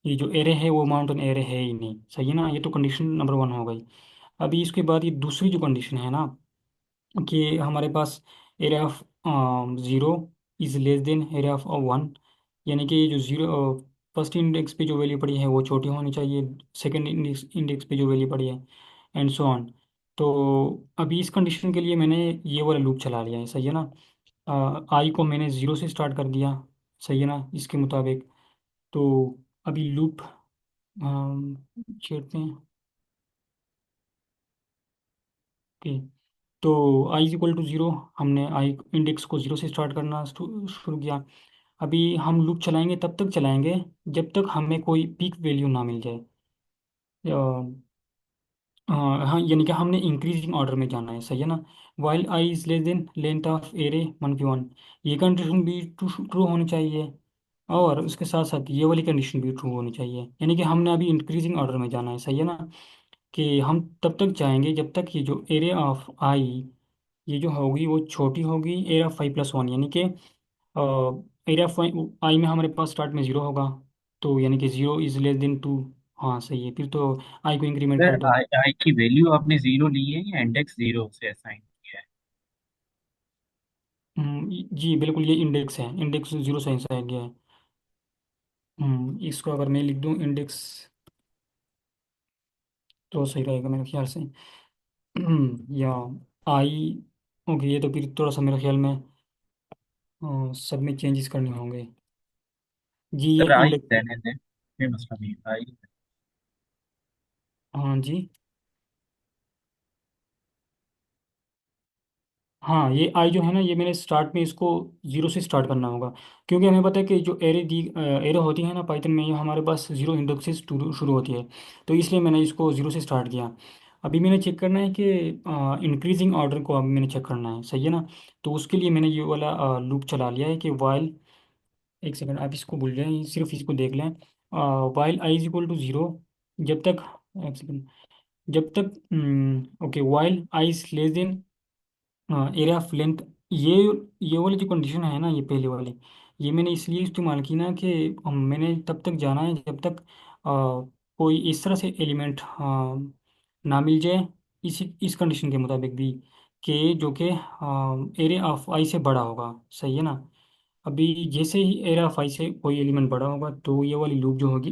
ये जो एरे है वो माउंटेन एरे है ही नहीं, सही है ना। ये तो कंडीशन नंबर 1 हो गई। अभी इसके बाद ये दूसरी जो कंडीशन है ना, कि हमारे पास array of zero is less than area of one. यानी कि जो ज़ीरो फर्स्ट इंडेक्स पे जो वैल्यू पड़ी है वो छोटी होनी चाहिए, सेकंड इंडेक्स पे जो वैल्यू पड़ी है, एंड सो ऑन। तो अभी इस कंडीशन के लिए मैंने ये वाला लूप चला लिया है, सही है ना। आई को मैंने ज़ीरो से स्टार्ट कर दिया, सही है ना, इसके मुताबिक। तो अभी लूप छेड़ते हैं। ओके, तो i is equal to zero, हमने आई इंडेक्स को ज़ीरो से स्टार्ट करना शुरू किया। अभी हम लूप चलाएंगे, तब तक चलाएंगे जब तक हमें कोई पीक वैल्यू ना मिल जाए। अ, हाँ, यानी कि हमने इंक्रीजिंग ऑर्डर में जाना है, सही है ना। While i is less than length of array one P one, ये कंडीशन भी ट्रू होनी चाहिए, और उसके साथ साथ ये वाली कंडीशन भी ट्रू होनी चाहिए। यानी कि हमने अभी इंक्रीजिंग ऑर्डर में जाना है, सही है ना, कि हम तब तक जाएंगे जब तक ये जो एरिया ऑफ आई ये जो होगी वो छोटी होगी area of five plus one. यानी कि एरिया ऑफ आई में हमारे पास स्टार्ट में ज़ीरो होगा, तो यानी कि zero is less than two. हाँ सही है, फिर तो आई को इंक्रीमेंट सर कर दो। आई आई की वैल्यू आपने जीरो ली है या इंडेक्स जीरो से असाइन किया है? जी बिल्कुल, ये इंडेक्स है, इंडेक्स जीरो साइंस आ गया है। इसको अगर मैं लिख दूँ इंडेक्स तो सही रहेगा मेरे ख्याल से। या आई, ओके, ये तो फिर थोड़ा सा मेरे ख्याल में सब में चेंजेस करने होंगे। जी ये सर आई इंडेक्स, रहने दें, कोई मसला नहीं, आई। हाँ जी, हाँ ये आई जो है ना, ये मैंने स्टार्ट में इसको जीरो से स्टार्ट करना होगा, क्योंकि हमें पता है कि जो एरे होती है ना पाइथन में, ये हमारे पास जीरो इंडेक्स से शुरू होती है। तो इसलिए मैंने इसको जीरो से स्टार्ट किया। अभी मैंने चेक करना है कि इंक्रीजिंग ऑर्डर को अभी मैंने चेक करना है, सही है ना। तो उसके लिए मैंने ये वाला लूप चला लिया है कि वाइल, एक सेकंड आप इसको भूल जाएं, सिर्फ इसको देख लें। While i is equal to zero, जब तक, एक सेकंड, जब तक, okay, while i is less than area of length, ये ये वाली जो कंडीशन है ना, ये पहले वाली, ये मैंने इसलिए इस्तेमाल की ना कि मैंने तब तक जाना है जब तक कोई इस तरह से एलिमेंट ना मिल जाए इस कंडीशन के मुताबिक भी, कि जो कि एरिया ऑफ आई से बड़ा होगा, सही है ना। अभी जैसे ही एरिया ऑफ आई से कोई एलिमेंट बड़ा होगा तो ये वाली लूप जो होगी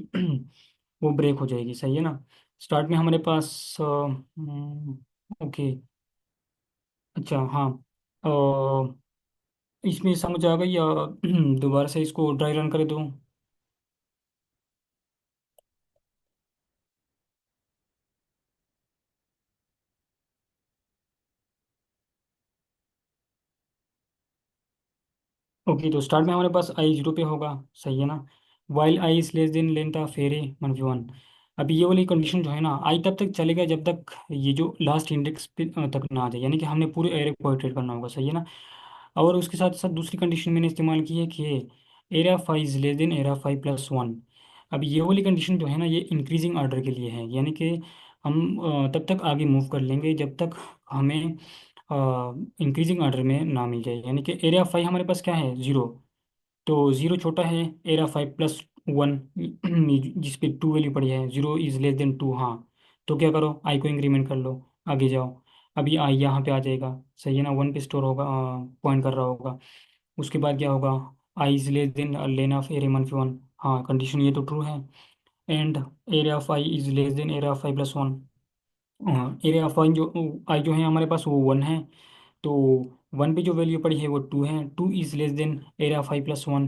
वो ब्रेक हो जाएगी, सही है ना। स्टार्ट में हमारे पास ओके, अच्छा हाँ, इसमें समझ आ गई या दोबारा से इसको ड्राई रन कर दूँ? ओके, तो स्टार्ट में हमारे पास आई जीरो पे होगा, सही है ना। While i is less than length of array मनफी वन। अभी ये वाली कंडीशन जो है ना, आई तब तक चलेगा जब तक ये जो लास्ट इंडेक्स पे तक ना आ जाए, यानी कि हमने पूरे एरे को इटरेट करना होगा, सही है ना। और उसके साथ साथ दूसरी कंडीशन मैंने इस्तेमाल की है कि area five is less than area five plus one. अब ये वाली कंडीशन जो है ना, ये इंक्रीजिंग ऑर्डर के लिए है, यानी कि हम तब तक आगे मूव कर लेंगे जब तक हमें इंक्रीजिंग ऑर्डर में ना मिल जाए। यानी कि एरिया फाइव हमारे पास क्या है, जीरो। तो जीरो छोटा है एरिया फाइव प्लस वन, जिस पे टू वैल्यू पड़ी है, zero is less than two. हाँ, तो क्या करो, आई को इंक्रीमेंट कर लो, आगे जाओ। अभी आई यहाँ पे आ जाएगा, सही है ना, वन पे स्टोर होगा, पॉइंट कर रहा होगा। उसके बाद क्या होगा, i is less than len of array मनफी वन। हाँ, कंडीशन ये तो ट्रू है। And array of i is less than area of i plus one. Array of i जो है हमारे पास वो वन है। तो वन पे जो वैल्यू पड़ी है वो टू है, two is less than area of i plus one.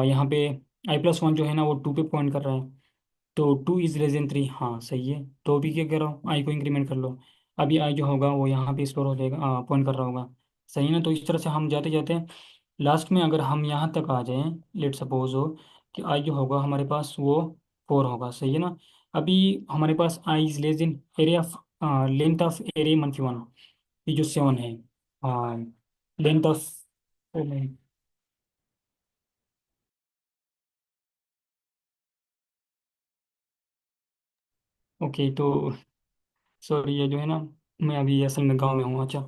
यहाँ पे आई प्लस वन जो है ना वो टू पे पॉइंट कर रहा है, तो two is less then three. हाँ, सही है। तो अभी क्या कर रहा हूँ, आई को इंक्रीमेंट कर लो। अभी आई जो होगा वो यहाँ पे स्टोर हो जाएगा, पॉइंट कर रहा होगा, सही है ना। तो इस तरह से हम जाते जाते लास्ट में अगर हम यहाँ तक आ जाएं, लेट सपोज हो कि आई जो होगा हमारे पास वो फोर होगा, सही है ना। अभी हमारे पास i is less than area of length of array मनफी वन, ये जो सेवन है, लेंथ ऑफ। ओके, तो सॉरी, ये जो है ना, मैं अभी असल में गांव में हूँ। अच्छा,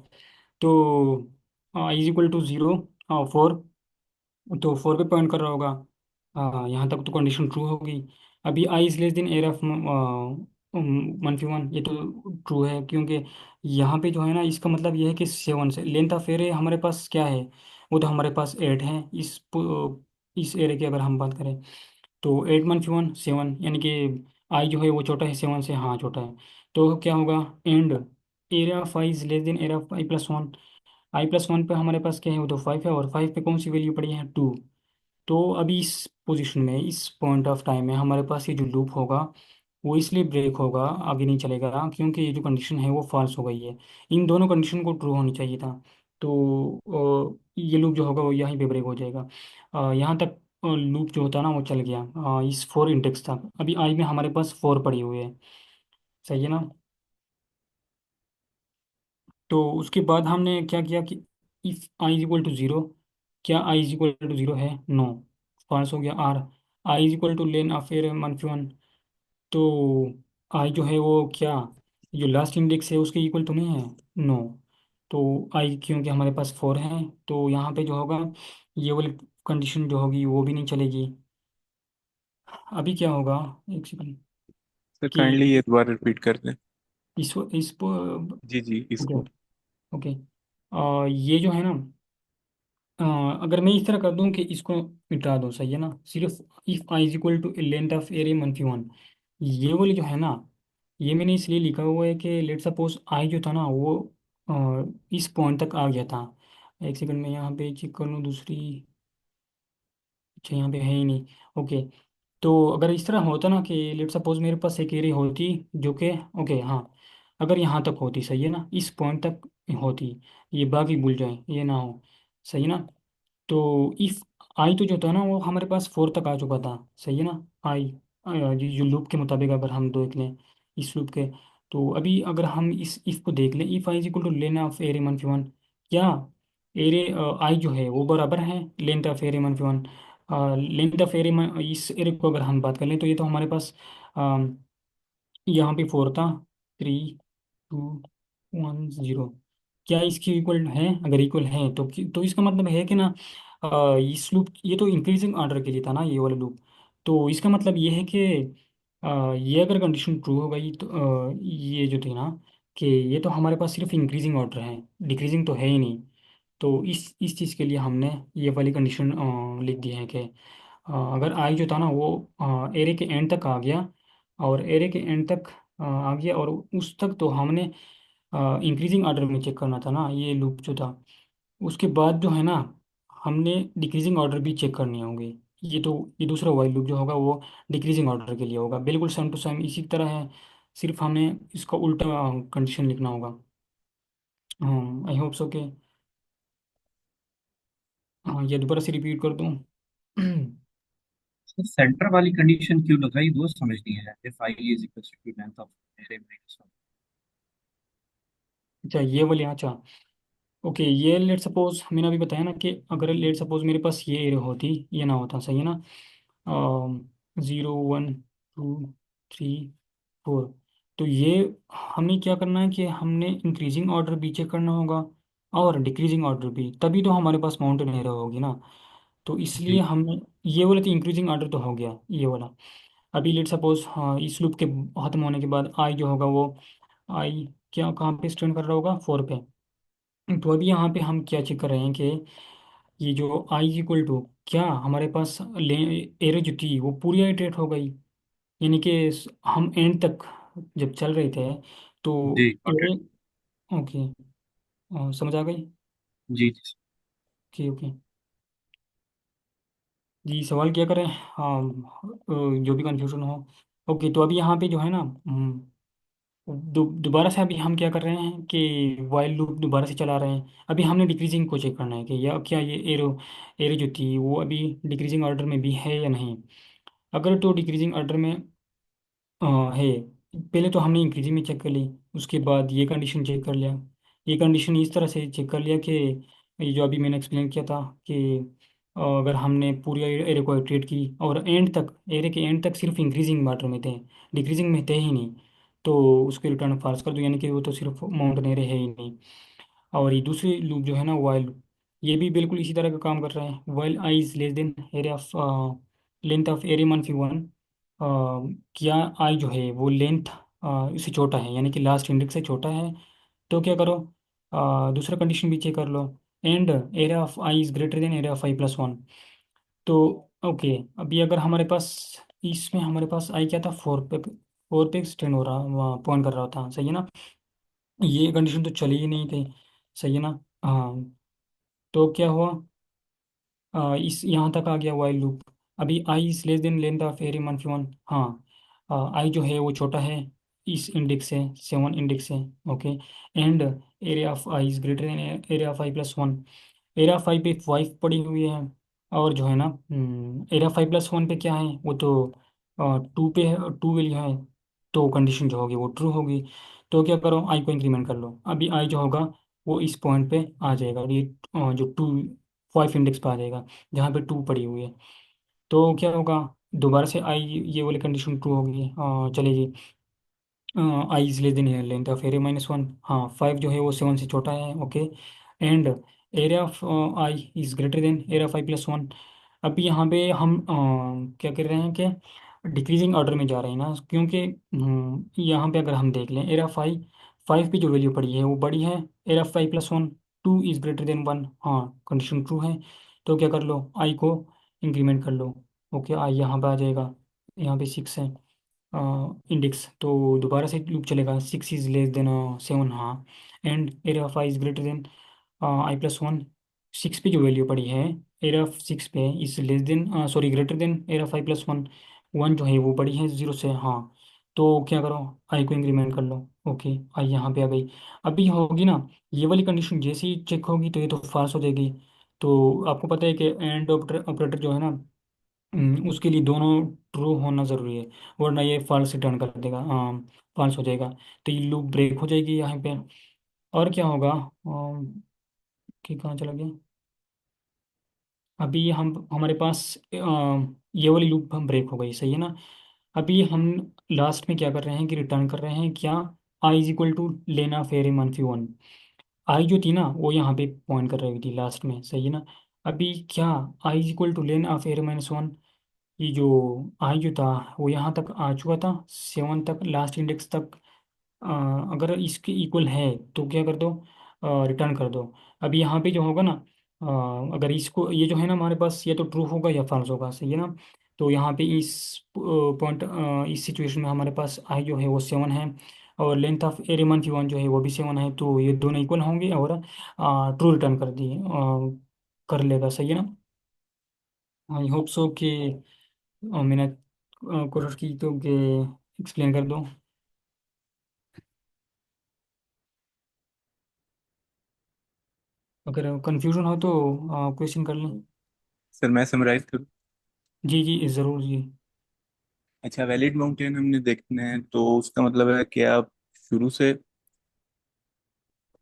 तो i is equal to zero, four, तो फोर पे पॉइंट कर रहा होगा। यहाँ तक तो कंडीशन ट्रू होगी। अभी i is less than arr of मनफी वन, ये तो ट्रू है, क्योंकि यहाँ पे जो है ना, इसका मतलब ये है कि सेवन से लेंथ ऑफ एरे हमारे पास क्या है, वो तो हमारे पास एट है। इस एरे की अगर हम बात करें, तो एट मनफी वन सेवन, यानी कि आई जो है वो छोटा है सेवन से, हाँ छोटा है। तो क्या होगा, and array of i is less than area of i plus one. I plus one पे हमारे पास क्या है, वो तो फाइव है, और फाइव पे कौन सी वैल्यू पड़ी है, टू। तो अभी इस पोजीशन में, इस पॉइंट ऑफ टाइम में हमारे पास ये जो लूप होगा वो इसलिए ब्रेक होगा, आगे नहीं चलेगा, क्योंकि ये जो कंडीशन है वो फॉल्स हो गई है। इन दोनों कंडीशन को ट्रू होनी चाहिए था। तो ये लूप जो होगा वो यहीं पे ब्रेक हो जाएगा। यहाँ तक लूप जो होता है ना वो चल गया, इस फोर इंडेक्स तक। अभी आई में हमारे पास फोर पड़ी हुई है, सही है ना। तो उसके बाद हमने क्या किया कि if i is equal to zero, क्या i is equal to zero है, नो, फॉल्स हो गया। Or i is equal to len of arr मनफी वन, तो आई जो है वो क्या, जो लास्ट इंडेक्स है उसके इक्वल तो नहीं है, नो। तो आई क्योंकि हमारे पास फोर है, तो यहाँ पे जो होगा ये वाली कंडीशन जो होगी वो भी नहीं चलेगी। अभी क्या होगा, एक सेकंड, सर कि काइंडली ये दोबारा रिपीट कर दें। इस जी जी, ओके, इसको। ओके, ये जो है ना, अ, अगर मैं इस तरह कर दूं कि इसको मिटा दूं, सही है ना, सिर्फ if i is equal to length of array मनफी वन, ये वाली जो है ना, ये मैंने इसलिए लिखा हुआ है कि लेट सपोज आई जो था ना वो इस पॉइंट तक आ गया था। एक सेकंड में यहाँ पे चेक कर लूँ दूसरी, अच्छा यहाँ पे है ही नहीं। ओके, तो अगर इस तरह होता ना कि लेट सपोज मेरे पास एक एरिया होती जो कि, ओके हाँ, अगर यहाँ तक होती, सही है ना, इस पॉइंट तक होती, ये बाकी भूल जाए, ये ना हो, सही है ना। तो इफ आई तो जो था ना वो हमारे पास फोर तक आ चुका था, सही है ना। आई जो लूप के मुताबिक अगर हम देख लें इस लूप के, तो अभी अगर हम इस इफ को देख लें, if i is equal to len of array मनफी वन, क्या एरे आई जो है वो बराबर है लेंथ ऑफ एरे मनफी वन। लेंथ ऑफ एरे, इस एरे को अगर हम बात कर लें तो ये तो हमारे पास यहाँ पे फोर था, थ्री, टू, वन, जीरो। क्या इसकी इक्वल है, अगर इक्वल है तो इसका मतलब है कि ना, इस लूप, ये तो इंक्रीजिंग ऑर्डर के लिए था ना ये वाला लूप, तो इसका मतलब ये है कि ये अगर कंडीशन ट्रू हो गई तो ये जो थी ना, कि ये तो हमारे पास सिर्फ इंक्रीजिंग ऑर्डर है, डिक्रीजिंग तो है ही नहीं। तो इस चीज़ के लिए हमने ये वाली कंडीशन लिख दी है कि अगर आई जो था ना वो एरे के एंड तक आ गया, और एरे के एंड तक आ गया, और उस तक तो हमने इंक्रीजिंग ऑर्डर में चेक करना था ना ये लूप जो था। उसके बाद जो है ना, हमने डिक्रीजिंग ऑर्डर भी चेक करने होंगे। ये दूसरा वाइल लूप जो होगा वो डिक्रीजिंग ऑर्डर के लिए होगा, बिल्कुल सेम टू सेम इसी तरह है, सिर्फ हमें इसका उल्टा कंडीशन लिखना होगा। आई होप सो के हाँ, ये दोबारा से रिपीट कर दूँ। सेंटर वाली कंडीशन क्यों लगाई वो समझ नहीं आया। If i is equal to length of array minus one. अच्छा ये वाली, अच्छा ओके, ये लेट सपोज मैंने अभी बताया ना कि अगर लेट सपोज मेरे पास ये एरे होती, ये ना होता, सही है ना, 0 1 2 3 4, तो ये हमें क्या करना है कि हमने इंक्रीजिंग ऑर्डर भी चेक करना होगा और डिक्रीजिंग ऑर्डर भी, तभी तो हमारे पास माउंटेन एरे होगी ना। तो इसलिए जी हम ये वाला तो इंक्रीजिंग ऑर्डर तो हो गया ये वाला। अभी लेट सपोज हाँ, इस लूप के खत्म होने के बाद आई जो होगा वो, आई क्या कहाँ पे स्टैंड कर रहा होगा, 4 पे। तो अभी यहाँ पे हम क्या चेक कर रहे हैं कि ये जो आई इक्वल टू, क्या हमारे पास ले एरो जो थी वो पूरी आइटरेट हो गई, यानी कि हम एंड तक जब चल रहे थे तो जी गॉट एरे, इट। ओके, समझ आ गई। जी जी। ओके ओके, जी सवाल क्या करें, हाँ, जो भी कंफ्यूजन हो। ओके, तो अभी यहाँ पे जो है ना, दोबारा से अभी हम क्या कर रहे हैं कि वाइल लूप दोबारा से चला रहे हैं। अभी हमने डिक्रीजिंग को चेक करना है कि या क्या ये एरो एरो जो थी वो अभी डिक्रीजिंग ऑर्डर में भी है या नहीं। अगर तो डिक्रीजिंग ऑर्डर में है, पहले तो हमने इंक्रीजिंग में चेक कर ली, उसके बाद ये कंडीशन चेक कर लिया। ये कंडीशन इस तरह से चेक कर लिया कि ये जो अभी मैंने एक्सप्लेन किया था कि अगर हमने पूरी एरे को इटरेट की और एंड तक, एरे के एंड तक सिर्फ इंक्रीजिंग मैटर में थे, डिक्रीजिंग में थे ही नहीं, तो उसके रिटर्न फॉल्स कर दो, यानी कि वो तो सिर्फ माउंटेन एरे है ही नहीं। और ये दूसरी लूप जो है ना वाइल लूप, ये भी बिल्कुल इसी तरह का काम कर रहा है। While i is less than area of length of array मनफी वन, क्या आई जो है वो लेंथ इससे छोटा है, यानी कि लास्ट इंडेक्स से छोटा है, तो क्या करो, दूसरा कंडीशन भी चेक कर लो, and array of i is greater than area of i plus one. तो ओके, अभी अगर हमारे पास इसमें हमारे पास आई क्या था, 4 पे एक्सटेंड हो रहा, पॉइंट कर रहा था, सही है ना, ये कंडीशन तो चली ही नहीं थी, सही है ना। हाँ, तो क्या हुआ, इस यहाँ तक आ गया वाइल लूप। अभी i is less than length of array मनफी वन, हाँ, आई जो है वो छोटा है इस इंडेक्स से, 7 इंडेक्स से, okay, and array of i is greater than area of i plus one. Array of i पे 5 पड़ी हुई है, और जो है ना एरिया 5 प्लस 1 पे क्या है, वो तो 2 पे है, 2 वैल्यू है, तो कंडीशन जो होगी वो ट्रू होगी। तो क्या करो, आई को इंक्रीमेंट कर लो, अभी आई जो होगा वो इस पॉइंट पे आ जाएगा, ये जो 5 इंडेक्स पे आ जाएगा जहाँ पे 2 पड़ी हुई है। तो क्या होगा, दोबारा से आई ये वाली कंडीशन ट्रू होगी, चलेगी, i is less than length of array minus one, हाँ 5 जो है वो 7 से छोटा है, okay, and array of i is greater than area of i plus one. अभी यहाँ पे हम क्या कर रहे हैं कि डिक्रीजिंग ऑर्डर में जा रहे हैं ना, क्योंकि यहाँ पे अगर हम देख लें एरिया ऑफ आई, 5 पे जो वैल्यू पड़ी है वो बड़ी है, area of i plus one, 2 is greater then one, हाँ कंडीशन ट्रू है। तो क्या कर लो, आई को इंक्रीमेंट कर लो, ओके, आई यहाँ पे आ जाएगा, यहाँ पे 6 है इंडेक्स, तो दोबारा से लूप चलेगा, 6 इज लेस देन 7, हाँ, and array of i is greater than i plus one. 6 पे जो वैल्यू पड़ी है, एरिया ऑफ 6 पे is less then, sorry greater than area of i plus one, 1 जो है वो बड़ी है 0 से, हाँ। तो क्या करो, आई को इंक्रीमेंट कर लो, ओके, आई यहाँ पे आ गई। अभी होगी ना ये वाली कंडीशन, जैसे ही चेक होगी तो ये तो फाल्स हो जाएगी। तो आपको पता है कि एंड ऑपरेटर जो है ना, उसके लिए दोनों ट्रू होना ज़रूरी है, वरना ये फॉल्स रिटर्न कर देगा, फॉल्स हो जाएगा, तो ये लूप ब्रेक हो जाएगी यहाँ पे। और क्या होगा, कि कहाँ चला गया, अभी हम हमारे पास ये वाली लूप हम ब्रेक हो गई, सही है ना। अभी हम लास्ट में क्या कर रहे हैं कि रिटर्न कर रहे हैं क्या, आई इज इक्वल टू लेना फेरे मनफी वन। आई जो थी ना वो यहाँ पे पॉइंट कर रही थी लास्ट में, सही है ना। अभी क्या, आई इज इक्वल टू लेना फेरे माइनस वन, ये जो आई जो था वो यहाँ तक आ चुका था, 7 तक, लास्ट इंडेक्स तक। अ, अगर इसके इक्वल है तो क्या कर दो, रिटर्न कर दो। अभी यहाँ पे जो होगा ना, अगर इसको ये जो है ना हमारे पास, ये तो ट्रू होगा या फॉल्स होगा, सही है ना। तो यहाँ पे इस पॉइंट, इस सिचुएशन में हमारे पास आई जो है वो 7 है, और लेंथ ऑफ एरे वन की वन जो है वो भी 7 है, तो ये दोनों इक्वल होंगे और ट्रू रिटर्न कर दिए, कर लेगा, सही है ना? आई होप सो कि मैंने कोशिश की तो कि एक्सप्लेन कर दूँ। अगर कंफ्यूजन हो तो क्वेश्चन कर लें। सर मैं समराइज करूँ? जी जी ज़रूर जी। अच्छा, वैलिड माउंटेन हमने देखना है तो उसका मतलब है कि आप शुरू से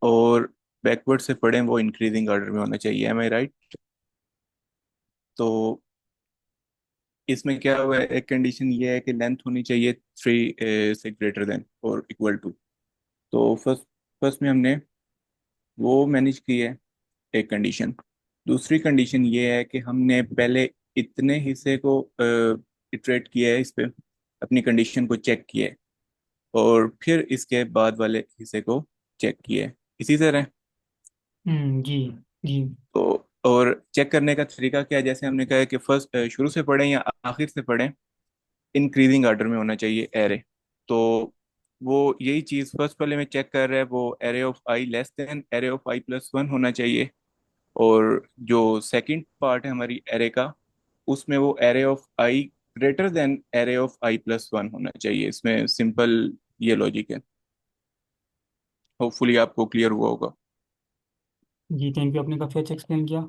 और बैकवर्ड से पढ़ें, वो इंक्रीजिंग ऑर्डर में होना चाहिए। एम आई राइट? तो इसमें क्या हुआ है, एक कंडीशन ये है कि लेंथ होनी चाहिए 3 से ग्रेटर देन और इक्वल टू। तो फर्स्ट फर्स्ट में हमने वो मैनेज की है, एक कंडीशन। दूसरी कंडीशन ये है कि हमने पहले इतने हिस्से को इटरेट किया है, इस पे अपनी कंडीशन को चेक किया है, और फिर इसके बाद वाले हिस्से को चेक किया है, इसी तरह। जी जी। तो और चेक करने का तरीका क्या है, जैसे हमने कहा है कि फर्स्ट शुरू से पढ़ें या आखिर से पढ़ें, इंक्रीजिंग ऑर्डर में होना चाहिए एरे। तो वो यही चीज़ फर्स्ट वाले में चेक कर रहा है, वो array of I less than array of i plus one होना चाहिए। और जो सेकंड पार्ट है हमारी एरे का, उसमें वो array of I greater than array of i plus one होना चाहिए। इसमें सिंपल ये लॉजिक है। होपफुली आपको क्लियर हुआ होगा। जी थैंक यू, आपने काफ़ी अच्छा एक्सप्लेन किया।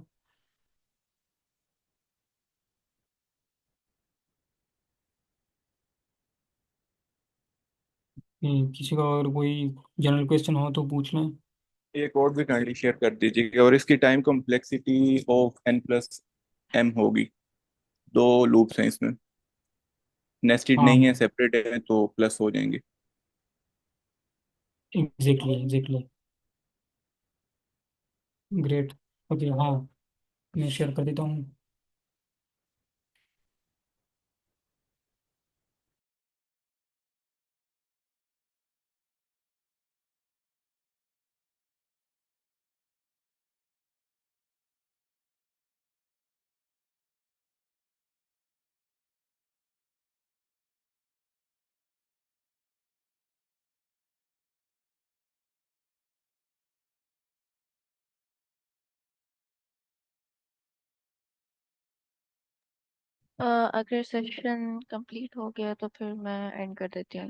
किसी का और कोई जनरल क्वेश्चन हो तो पूछ लें। एक और भी काइंडली शेयर कर दीजिएगा, और इसकी time complexity of n plus m होगी। दो लूप्स हैं इसमें, नेस्टेड हाँ नहीं है, सेपरेट है, तो प्लस हो जाएंगे। Exactly exactly. ग्रेट। ओके हाँ, मैं शेयर कर देता हूँ। अगर सेशन कंप्लीट हो गया तो फिर मैं एंड कर देती हूँ।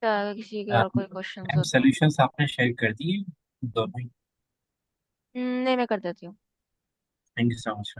क्या अगर किसी के और कोई क्वेश्चंस मैम हो तो? सॉल्यूशंस आपने शेयर कर दिए दोनों ही? नहीं, मैं कर देती हूँ। Thank you so much.